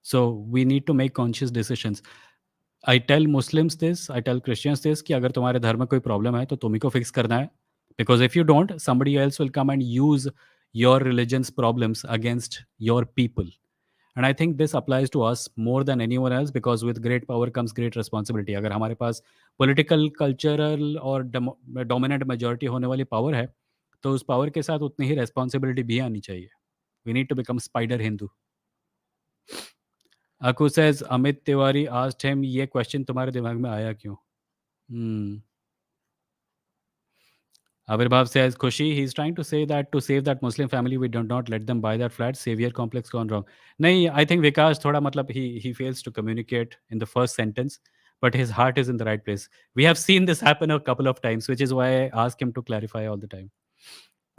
So we need to make conscious decisions. I tell Muslims this, I tell Christians this कि अगर तुम्हारे धर्म में कोई प्रॉब्लम है तो तुम ही को फिक्स करना है. Because if you don't, somebody else will come and use your religion's problems against your people. And I think this applies to us more than anyone else, because with great power comes great responsibility. अगर हमारे पास political, cultural और dominant majority होने वाली power है, तो उस power के साथ उतनी ही responsibility भी आनी चाहिए. We need to become spider Hindu. Aku says, Amit Tiwari asked him, ये question तुम्हारे दिमाग में आया क्यों? Avirbhav says, Khushi, he's trying to say that to save that Muslim family, we do not let them buy that flat. Savior complex gone wrong. Nahi, I think Vikas thoda matlab he fails to communicate in the first sentence, but his heart is in the right place. We have seen this happen a couple of times, which is why I ask him to clarify all the time.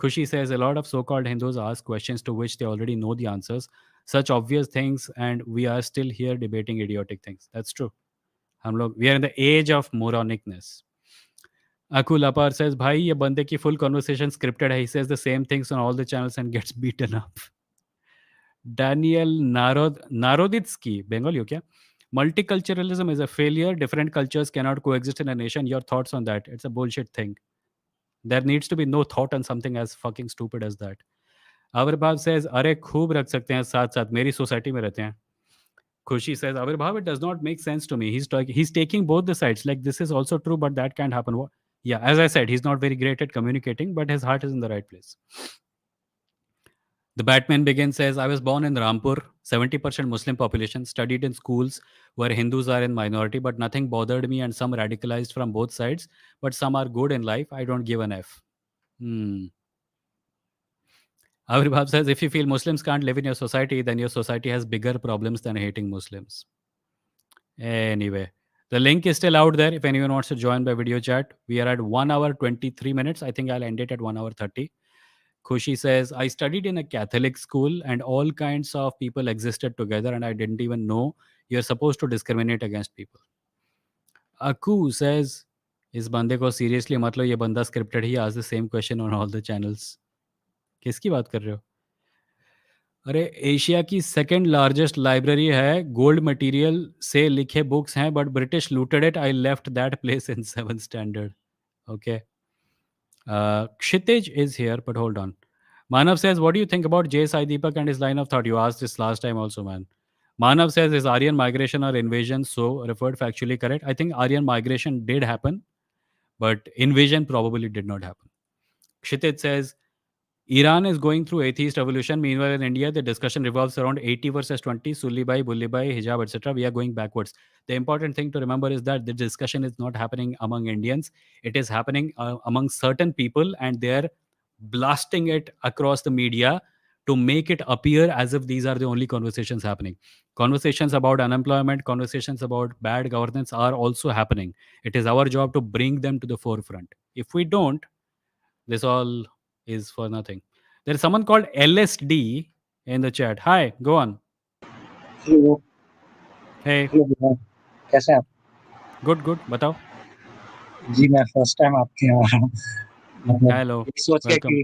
Khushi says, a lot of so-called Hindus ask questions to which they already know the answers, such obvious things, and we are still here debating idiotic things. That's true. We are in the age of moronicness. Akul Apar says, भाई ये बंदे की full conversation scripted है. He says the same things on all the channels and gets beaten up. Daniel Naroditsky, Bengali हो क्या? Multiculturalism is a failure. Different cultures cannot coexist in a nation. Your thoughts on that? It's a bullshit thing. There needs to be no thought on something as fucking stupid as that. Avirbhav says, अरे खूब रख सकते हैं साथ साथ, मेरी society में रहते हैं. Khushi says, Avirbhav, it does not make sense to me. He's taking both the sides. Like, this is also true, but that can't happen. Yeah, as I said, he's not very great at communicating, but his heart is in the right place. The Batman Begins says, I was born in Rampur, 70% Muslim population, studied in schools where Hindus are in minority, but nothing bothered me, and some radicalized from both sides, but some are good in life. I don't give an F. Avirbhav says, if you feel Muslims can't live in your society, then your society has bigger problems than hating Muslims. Anyway, the link is still out there if anyone wants to join by video chat. We are at 1 hour 23 minutes. I think I'll end it at 1 hour 30. Khushi says, I studied in a Catholic school and all kinds of people existed together, and I didn't even know you're supposed to discriminate against people. Aku says, इस बंदे को seriously मत लो, ये बंदा scripted he asks the same question on all the channels. किसकी बात कर रहे हो? अरे एशिया की सेकंड लार्जेस्ट लाइब्रेरी है, गोल्ड मटेरियल से लिखे बुक्स हैं, but British looted it. I left that place in 7th standard. Okay. Kshitij is here, but hold on. Manav says, what do you think about Jay Sai Deepak and his line of thought? You asked this last time also, man. Manav says, is Aryan migration or invasion so referred factually correct? I think Aryan migration did happen, but invasion probably did not happen. Kshitij says, Iran is going through atheist revolution. Meanwhile, in India, the discussion revolves around 80 versus 20, Sullibai, Bullibai, hijab, etc. We are going backwards. The important thing to remember is that the discussion is not happening among Indians. It is happening among certain people, and they're blasting it across the media to make it appear as if these are the only conversations happening. Conversations about unemployment, conversations about bad governance are also happening. It is our job to bring them to the forefront. If we don't, this all is for nothing. There is someone called LSD in the chat. Hi, go on. Hello Hey, hello भैया, कैसे हैं आप? Good बताओ। जी मैं first time आपके यहाँ आ रहा हूँ, मतलब हेलो, ये सोच के वेलकम। कि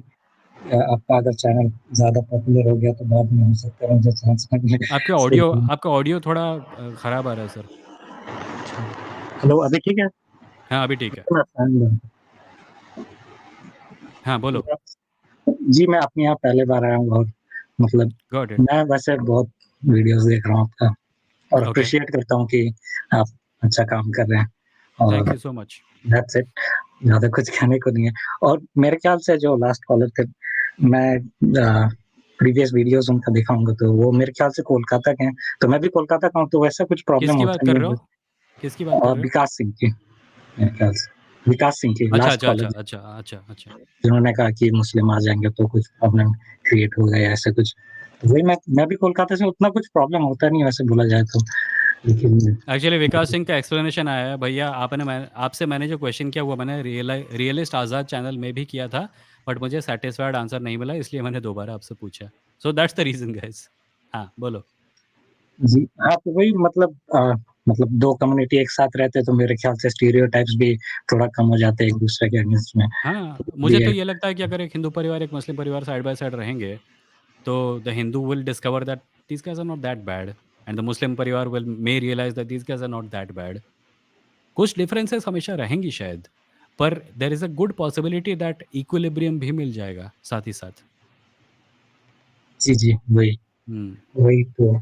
आपका अगर चैनल ज़्यादा पॉपुलर हो गया तो बाद में हो सकता है मुझे चांस ना मिले। आपका ऑडियो थोड़ा खराब आ रहा है सर। हेलो, अभी ठीक है? हाँ, अभी ठीक है। हाँ, बोलो। जी मैं अपने यहाँ पहले बार आया हूँ और मतलब गॉट इट। मैं वैसे बहुत वीडियोस देख रहा हूँ आपका और ओके, अप्रिशिएट करता हूँ कि आप अच्छा काम कर रहे हैं थैंक और you so much. That's it, ज़्यादा कुछ कहने को नहीं है। और मेरे ख्याल से जो लास्ट कॉलर थे, मैं प्रीवियस वीडियोस उनका देखा होंगे तो वो मेरे ख्याल से कोलकाता के हैं, तो मैं भी कोलकाता का हूँ, तो वैसा कुछ प्रॉब्लम किसकी बात होता कर नहीं रहे है। हो? किसकी बात कर रहे हो? विकास सिंह की, मेरे ख्याल से विकास सिंह की अच्छा, लास्ट अच्छा, अच्छा, कॉलर, अच्छा, अच्छा, अच्छा। जिन्होंने कहा कि मुस्लिम आ जाएंगे तो कुछ प्रॉब्लम क्रिएट हो गया ऐसा कुछ। तो वही मैं भी कोलकाता से, उतना कुछ प्रॉब्लम होता नहीं वैसे बोला जाए तो, लेकिन एक्चुअली विकास सिंह का एक्सप्लेनेशन आया है भैया। आपसे मैंने जो क्वेश्चन किया वो मैंने रियलिस्ट आज़ाद चैनल में भी किया था, बट मुझे सेटिस्फाइड आंसर नहीं मिला, इसलिए मैंने दोबारा आपसे पूछा। So that's the reason guys. हाँ, बोलो। जी हाँ, तो वही मतलब दो कम्युनिटी एक साथ रहते तो मेरे ख्याल से स्टीरियोटाइप्स भी थोड़ा कम हो जाते हैं एक दूसरे के अगेंस्ट में। हाँ, भी मुझे तो है। ये लगता है कि अगर एक हिंदू परिवार, एक मुस्लिम परिवार साइड बाय साइड रहेंगे, तो the Hindu will discover that these guys are not that bad, and the Muslim परिवार will may realize that these guys are not that bad. कुछ डिफरेंसेस हमेशा रहेंगी शायद, पर there is a good possibility that equilibrium भी मिल जाएगा साथ ही साथ। जी वही हुँ, वही तो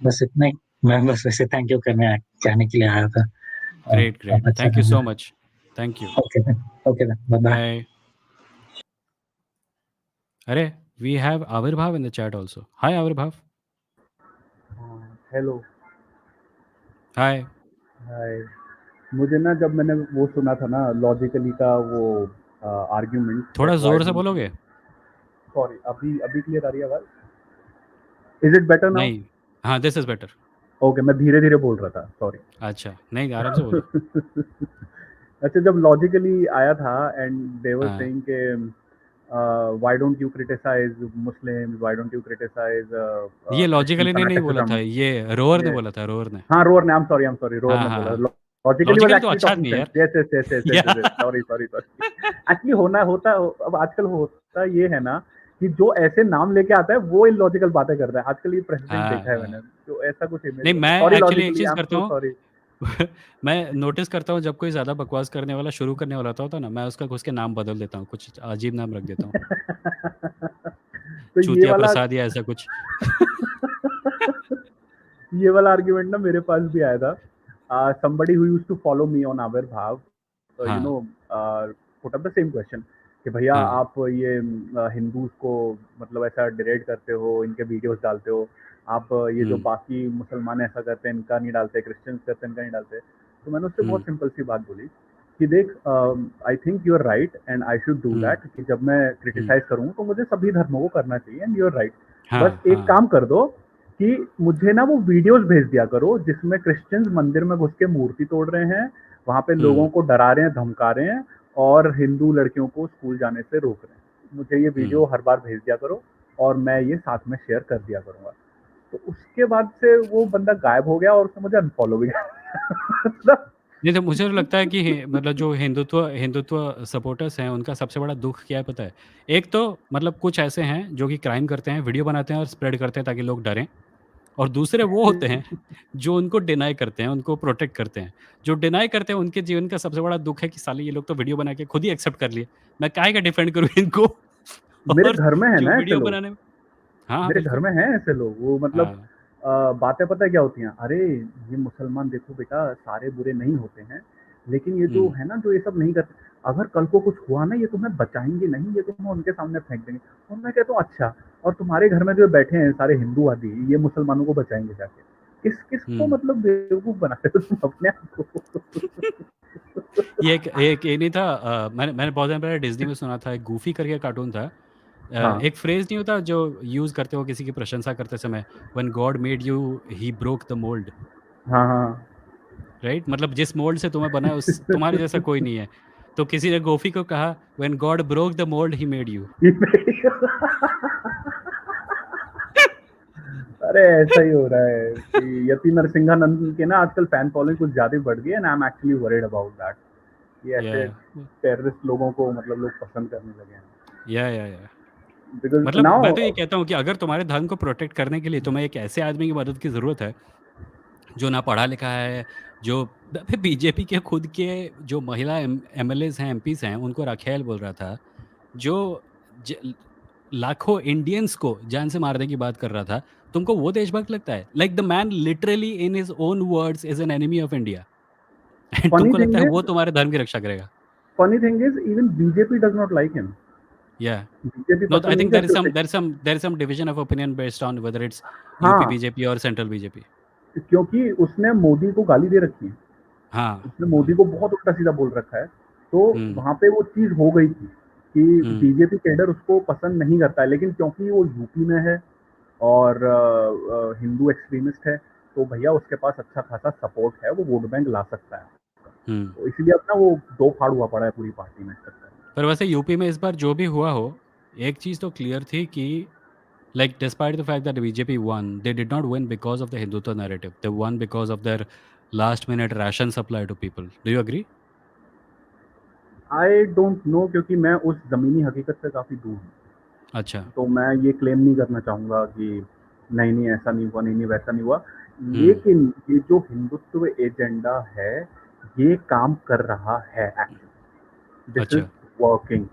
बस इतना ही। मैं बस वैसे थैंक यू कहने के लिए आया था और ग्रेट। आप अच्छा थैंक यू कर सो रहे हैं। Much. Thank you. Okay bye bye. Bye. अरे, we have Avirbhav in the chat also. Hi Avirbhav. Hello. Hi. Hi. मुझे ना जब मैंने वो सुना था ना लॉजिकली का वो आर्ग्यूमेंट थोड़ा दैट व्हाई ज़ोर से डोंट यू, बोलोगे? सॉरी अभी अभी क्लियर आ रही है आवाज? Is it better now? नहीं। हाँ, दिस इज़ बेटर। ओके, मैं धीरे धीरे बोल रहा था, सॉरी। अच्छा, नहीं आराम से बोलो। अच्छा, जब लॉजिकली आया था एंड दे वर हाँ, सेइंग के why don't you criticise Muslims, why don't you criticise ये क्रिश्चियन लॉजिकली ने नहीं बोला था, फैनेटिसिज्म। ये रोअर ने ये बोला था, रोअर ने। हाँ, रोर ने, आई एम सॉरी रोर हाँ, ने हाँ, बोला। हाँ। लॉजिकली वाज लॉजिकली तो एक्चुअली अच्छा टॉकिंग आदमी है सेंस। यार। यस, या सॉरी एक्चुअली होता अब आजकल होता ये है ना कि जो ऐसे नाम लेके आता है वो इलॉजिकल बातें करता है। आजकल ये प्रेसिडेंट हाँ, देखा है मैंने, हाँ। जो ऐसा कुछ इमेज नहीं, बनता है। मैं सॉरी एक्चुअली एक लॉजिकली, चीज़ आई एम करता सो हूँ। सॉरी। मैं नोटिस करता हूँ जब कोई ज़्यादा बकवास करने वाला शुरू करने वाला होता है ना, मैं उसका घुस के नाम बदल देता हूँ, कुछ अजीब नाम रख देता हूँ। तो ये चूतिया वाला प्रसाद या ऐसा कुछ। ये वाला आर्ग्यूमेंट ना मेरे पास भी आया था। somebody who used to follow me on Avirbhav, you हाँ, know, put up the same question कि भैया हाँ। आप ये हिंदूज को मतलब ऐसा डिरेड करते हो, इनके वीडियोस डालते हो, आप ये जो हुँ, बाकी मुसलमान ऐसा करते हैं इनका नहीं डालते, क्रिश्चियंस करते हैं इनका नहीं डालते। तो मैंने उससे बहुत हुँ, सिंपल सी बात बोली कि देख, I think you are right and I should do hmm, that, कि जब मैं हुँ। क्रिटिसाइज करूँ तो मुझे सभी धर्मों को करना चाहिए एंड यू आर राइट। बस हाँ, एक हाँ। काम कर दो कि मुझे ना वो वीडियोस भेज दिया करो जिसमें क्रिश्चियंस मंदिर में घुस के मूर्ति तोड़ रहे हैं, वहां पे लोगों हुँ, को डरा रहे हैं, धमका रहे हैं और हिंदू लड़कियों को स्कूल जाने से रोक रहे हैं। मुझे ये वीडियो हुँ। हर बार भेज दिया करो और मैं ये साथ में शेयर कर दिया करूंगा। तो उसके बाद से वो बंदा गायब हो गया और उसने मुझे अनफॉलो भी किया। नहीं तो मुझे तो लगता है कि मतलब जो हिंदुत्व सपोर्टर्स हैं उनका सबसे बड़ा दुख क्या है पता है? एक तो मतलब कुछ ऐसे हैं जो कि क्राइम करते हैं, वीडियो बनाते हैं और स्प्रेड करते हैं ताकि लोग डरें। और दूसरे वो होते हैं जो उनको डिनाई करते हैं, उनको प्रोटेक्ट करते हैं। जो डिनाई करते हैं उनके जीवन का सबसे बड़ा दुःख है कि साले ये लोग तो वीडियो बना के खुद ही एक्सेप्ट कर लिए। मैं काहे का डिफेंड करूँ इनको। मेरे और घर में है जो ना ऐसे वीडियो लोग, बनाने में हाँ, हाँ, मेरे घर बिल्कुल। में हैं ऐसे लोग। वो मतलब हाँ। बातें पता है क्या होती हैं? अरे ये मुसलमान देखो बेटा, सारे बुरे नहीं होते हैं, लेकिन ये जो हुँ, है ना, जो ये सब नहीं करते, अगर कल को कुछ हुआ ना, ये तुम्हें बचाएंगे नहीं, ये तुम्हें उनके सामने फेंक देंगे। और मैं कहता हूँ अच्छा, और तुम्हारे घर में जो बैठे हैं सारे हिंदूवादी, ये मुसलमानों को बचाएंगे जाके? किसको हुँ। मतलब बेवकूफ बनाते हो तुम अपने आप को? ये एक एक ये नहीं था मैंने बहुत दिन पहले डिज़नी में सुना था, एक गूफी करके कार्टून था। हाँ एक फ्रेज़ नहीं होता जो यूज़ करते हो किसी की प्रशंसा करते समय, when God made you he broke the mould. हाँ हाँ। राइट? मतलब जिस मोल्ड से तुम्हें बनाया उस तुम्हारे जैसा कोई नहीं है। तो किसी ने गोफी को कहा when God broke the mould he made you. अरे ऐसा ही हो रहा है कि यति नरसिंहानंद के ना आजकल फैन फॉलोइंग कुछ ज्यादा ही बढ़ गई है, and I am actually worried about that. ये ऐसे या टेररिस्ट लोगों को मतलब लोग पसंद करने लगे हैं, या बिकॉज मतलब नाउ मैं तो ये कहता हूँ कि अगर तुम्हारे धर्म को प्रोटेक्ट करने के लिए तुम्हें एक ऐसे आदमी की मदद की ज़रूरत है जो ना पढ़ा लिखा है, जो बीजेपी के खुद के जो महिला एमएलएज हैं, एमपीज हैं, उनको राखेल बोल रहा था, जो लाखों इंडियंस को जान से मारने की बात कर रहा था। तुमको वो देशभक्त लगता है? Like the man literally in his own words is an enemy of India. And funny तुमको लगता थिंग है वो इज तुम्हारे धर्म की रक्षा करेगा? Funny thing is even BJP does not like him. या बीजेपी नो, पसंद आई नहीं थिंक करते उसे। There is some division of opinion based on whether it's UP हाँ, बीजेपी और सेंट्रल बीजेपी। क्योंकि उसने मोदी को गाली दे रखी है, हाँ उसने मोदी हाँ। को बहुत उल्टा सीधा बोल रखा है, तो हम्म वहां पे वो चीज हो गई थी कि हम्म बीजेपी कैडर उसको पसंद नहीं करता है, लेकिन क्योंकि वो यूपी में है और हिंदू एक्सट्रीमिस्ट है, तो भैया उसके पास अच्छा खासा सपोर्ट है, वो वोट बैंक ला सकता है। हम्म। तो इसीलिए अपना वो दो फाड़ हुआ पड़ा है पूरी पार्टी में इस चक्कर में। पर वैसे यूपी में इस बार जो भी हुआ हो, एक चीज़ तो क्लियर थी कि like despite the fact that the BJP won, they did not win because of the Hindutva narrative. They won because of their last minute ration supply to people. Do you agree? I don't know, क्योंकि मैं उस ज़मीनी हकीकत से काफ़ी दूर हूँ, अच्छा। तो मैं ये क्लेम नहीं करना चाहूँगा कि नहीं, नहीं ऐसा नहीं हुआ, नहीं, नहीं वैसा नहीं हुआ। हम्म लेकिन ये जो हिंदुत्व एजेंडा है, ये काम कर रहा है एक्चुअली। दिस इज़ अच्छा। Working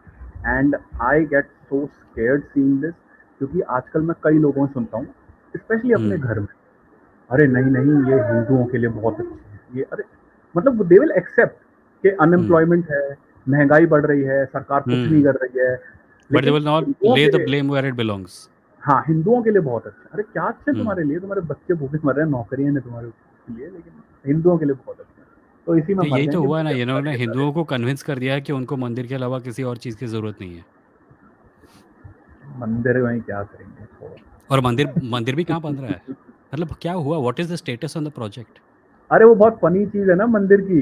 and I get so scared seeing this, क्योंकि आजकल मैं कई लोगों से सुनता हूँ, स्पेशली अपने हम्म घर में, अरे नहीं, नहीं ये हिंदुओं के लिए बहुत अच्छे हैं। ये अरे मतलब दे विल एक्सेप्ट कि हम्म अनएम्प्लॉयमेंट है, महँगाई बढ़ रही है, सरकार कुछ नहीं हम्म। कर रही है, But they लेकिन will not हिंदुओं lay के the लिए, blame where it belongs. हाँ, हिंदुओं के लिए बहुत अच्छा। अरे क्या अच्छा है हम्म। तुम्हारे लिए, तुम्हारे बच्चे भूखे मर रहे हैं, नौकरियाँ नहीं तुम्हारे लिए, लेकिन हिंदुओं के लिए बहुत अच्छा है। तो इसी में तो मर यही तो जाएँगे हुआ ना, बेरोज़गारी इन्होंने के सारे। हिंदुओं को कन्विंस कर दिया है कि उनको मंदिर के अलावा किसी और चीज़ की ज़रूरत नहीं है। मंदिर में क्या करेंगे, छोड़ो। और मंदिर मंदिर भी कहाँ बन रहा है? मतलब क्या हुआ? What is the status on the project? अरे वो बहुत फनी चीज़ है ना मंदिर की।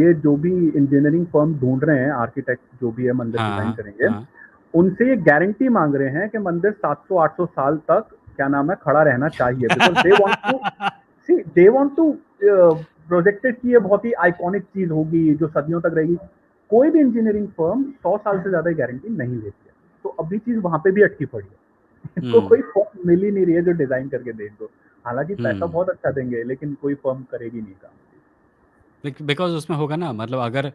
ये जो भी इंजीनियरिंग फर्म ढूँढ रहे हैं, आर्किटेक्ट जो भी है मंदिर डिज़ाइन हाँ करेंगे, हाँ। उनसे ये गारंटी मांग रहे हैं कि मंदिर 700-800 साल तक क्या नाम है खड़ा रहना चाहिए, because they want to see, they want to projected कि ये बहुत ही आइकॉनिक चीज होगी जो सदियों तक रहेगी। कोई भी इंजीनियरिंग फर्म 100 साल से ज्यादा गारंटी नहीं देती है, तो अभी चीज वहां पे भी अटकी पड़ी है। इनको हम्म कोई फर्म मिल ही नहीं रही है जो डिजाइन करके दे दो। हालांकि पैसा हम्म। बहुत अच्छा देंगे, लेकिन कोई फर्म करेगी नहीं काम। बिकॉज उसमें होगा ना, मतलब अगर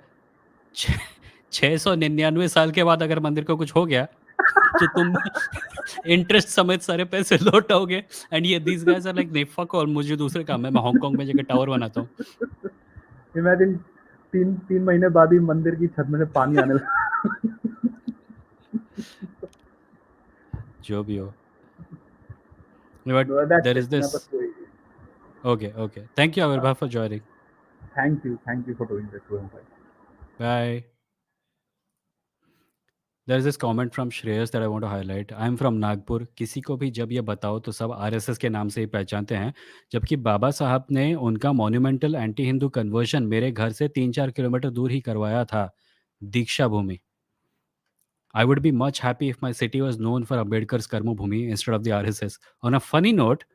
699 साल के बाद अगर मंदिर को कुछ हो गया तो तुम इंटरेस्ट समेत सारे पैसे लौटाओगे। एंड ये दीज गाइस आर लाइक नहीं, फक ऑल, मुझे दूसरे काम है, मैं हांगकांग में जाकर टावर बनाता हूँ। इमेजिन 3 महीने बाद ही मंदिर की छत में से पानी आने लगा। जो भी हो, but that's there it, is मैं दिस। बस वही। Okay okay, thank you Avirbhav for joining. Thank you for doing this भाई। Bye. There is this comment from Shreyas that I want to highlight. I am from Nagpur. किसी को भी जब ये बताओ तो सब आरएसएस के नाम से ही पहचानते हैं, जबकि बाबा साहब ने उनका मॉन्यूमेंटल एंटी हिंदू कन्वर्शन मेरे घर से 3-4 किलोमीटर दूर ही करवाया था, दीक्षा भूमि। I would be much happy if my city was known for Ambedkar's Karma Bhumi instead of the RSS. On a funny note,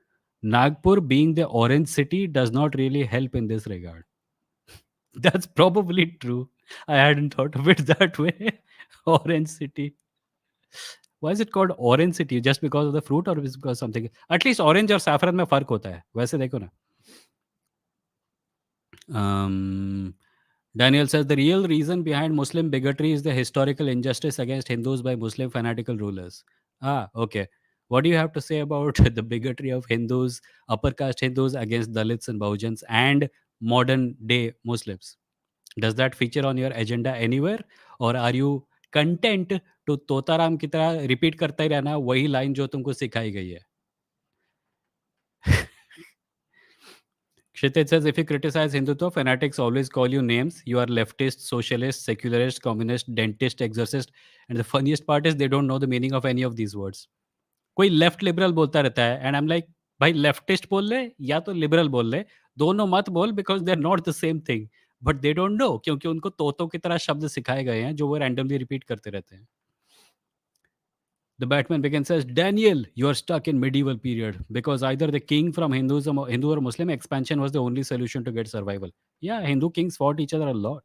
Nagpur being the orange city does not really help in this regard. That's probably true. I hadn't thought of it that way. Orange city. Why is it called orange city? Just because of the fruit or is it because something? At least orange और saffron में फर्क होता है, वैसे देखो ना। Daniel says the real reason behind Muslim bigotry is the historical injustice against Hindus by Muslim fanatical rulers. Ah, okay. What do you have to say about the bigotry of Hindus, upper caste Hindus against Dalits and Bahujans and modern day Muslims? Does that feature on your agenda anywhere? Or are you content to Totaram की तरह repeat करता ही रहना वही line जो तुमको सिखाई गई है? Kshitij says, if you criticize Hindutva, fanatics always call you names. You are leftist, socialist, secularist, communist, dentist, exorcist. And the funniest part is they don't know the meaning of any of these words. कोई left liberal बोलता रहता है and I am like, भाई leftist बोल ले या तो liberal बोल ले, दोनों मत बोल, because they are not the same thing. But they don't know, क्योंकि उनको तोतों की तरह शब्द सिखाए गए हैं जो वो रैंडमली रिपीट करते रहते हैं। The Batman begins says, Daniel, you are stuck in medieval period because either the king from Hinduism or Hindu or Muslim expansion was the only solution to get survival. Yeah, Hindu kings fought each other a lot.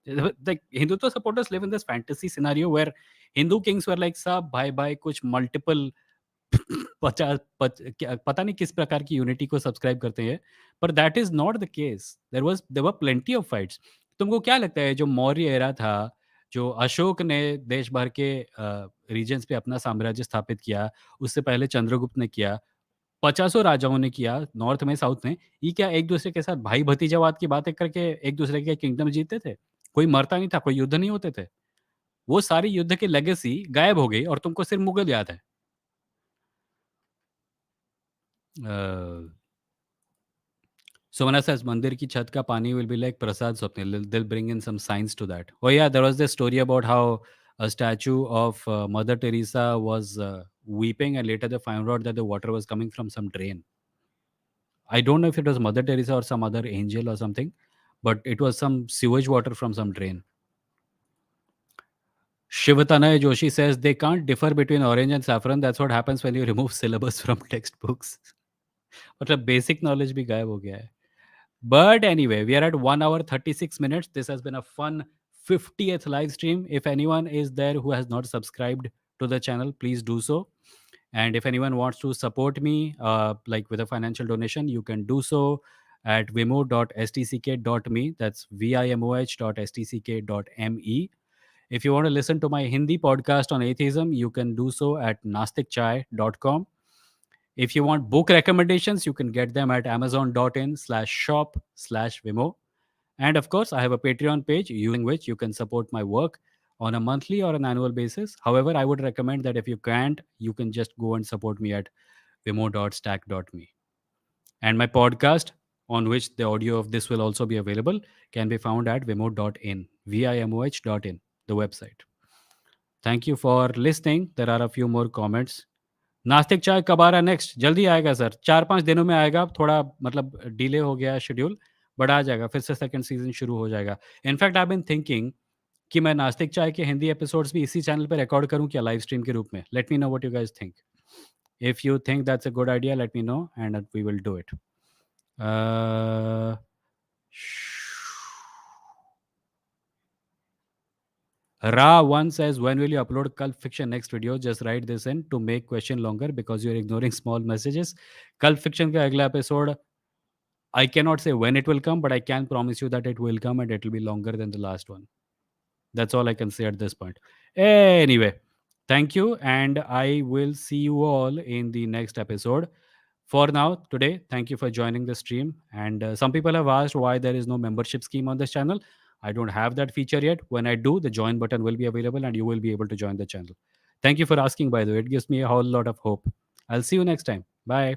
Like Hindutva supporters live in this fantasy scenario where Hindu kings were like सब भाई भाई कुछ multiple 50 पता नहीं किस प्रकार की unity को सब्सक्राइब करते हैं, पर that is not the case. There were plenty of fights. तुमको क्या लगता है जो मौर्य एरा था, जो अशोक ने देश भर के रीजन्स पे अपना साम्राज्य स्थापित किया, उससे पहले चंद्रगुप्त ने किया, पचासों राजाओं ने किया नॉर्थ में साउथ में, ये क्या एक दूसरे के साथ भाई भतीजावाद की बातें करके एक दूसरे के किंगडम जीतते थे? कोई मरता नहीं था, कोई युद्ध नहीं होते थे। वो सारी युद्ध की लेगेसी गायब हो गई और तुमको सिर्फ मुगल याद है। Sumana says Mandir ki chhat ka pani will be like Prasad Swapnil. They'll bring in some science to that. Oh yeah, there was this story about how a statue of Mother Teresa was weeping, and later they found out that the water was coming from some drain. I don't know if it was Mother Teresa or some other angel or something, but it was some sewage water from some drain. Shivatanay Joshi says they can't differ between orange and saffron. That's what happens when you remove syllabus from textbooks. मतलब basic knowledge भी गायब हो गया है. But anyway, we are at 1 hour 36 minutes. This has been a fun 50th live stream. If anyone is there who has not subscribed to the channel, please do so. And if anyone wants to support me, like with a financial donation, you can do so at vimoh.stck.me. That's vimoh.stck.me. If you want to listen to my Hindi podcast on atheism, you can do so at nastikchai.com. If you want book recommendations, you can get them at amazon.in/shop/vimo. And of course, I have a Patreon page using which you can support my work on a monthly or an annual basis. However, I would recommend that if you can't, you can just go and support me at vimo.stack.me. And my podcast, on which the audio of this will also be available, can be found at vimoh.in, vimoh.in, the website. Thank you for listening. There are a few more comments. नास्तिक चाय कब आ रहा है next? जल्दी आएगा sir, 4-5 दिनों में आएगा। थोड़ा मतलब डिले हो गया है शेड्यूल, बट आ जाएगा, फिर से सेकंड सीजन शुरू हो जाएगा। इनफैक्ट आई बीन थिंकिंग कि मैं नास्तिक चाय के हिंदी एपिसोड्स भी इसी चैनल पे रिकॉर्ड करूं क्या, लाइव स्ट्रीम के रूप में। Let me know what you guys think. If you think that's a good idea, let me know and we will do it. Ra1 says, when will you upload Cult Fiction next video? Just write this in to make question longer because you're ignoring small messages. Cult Fiction का अगला episode, I cannot say when it will come, but I can promise you that it will come and it will be longer than the last one. That's all I can say at this point. Anyway, thank you, and I will see you all in the next episode. For now, today, thank you for joining the stream. And some people have asked why there is no membership scheme on this channel. I don't have that feature yet. When I do, the join button will be available and you will be able to join the channel. Thank you for asking, by the way. It gives me a whole lot of hope. I'll see you next time. Bye.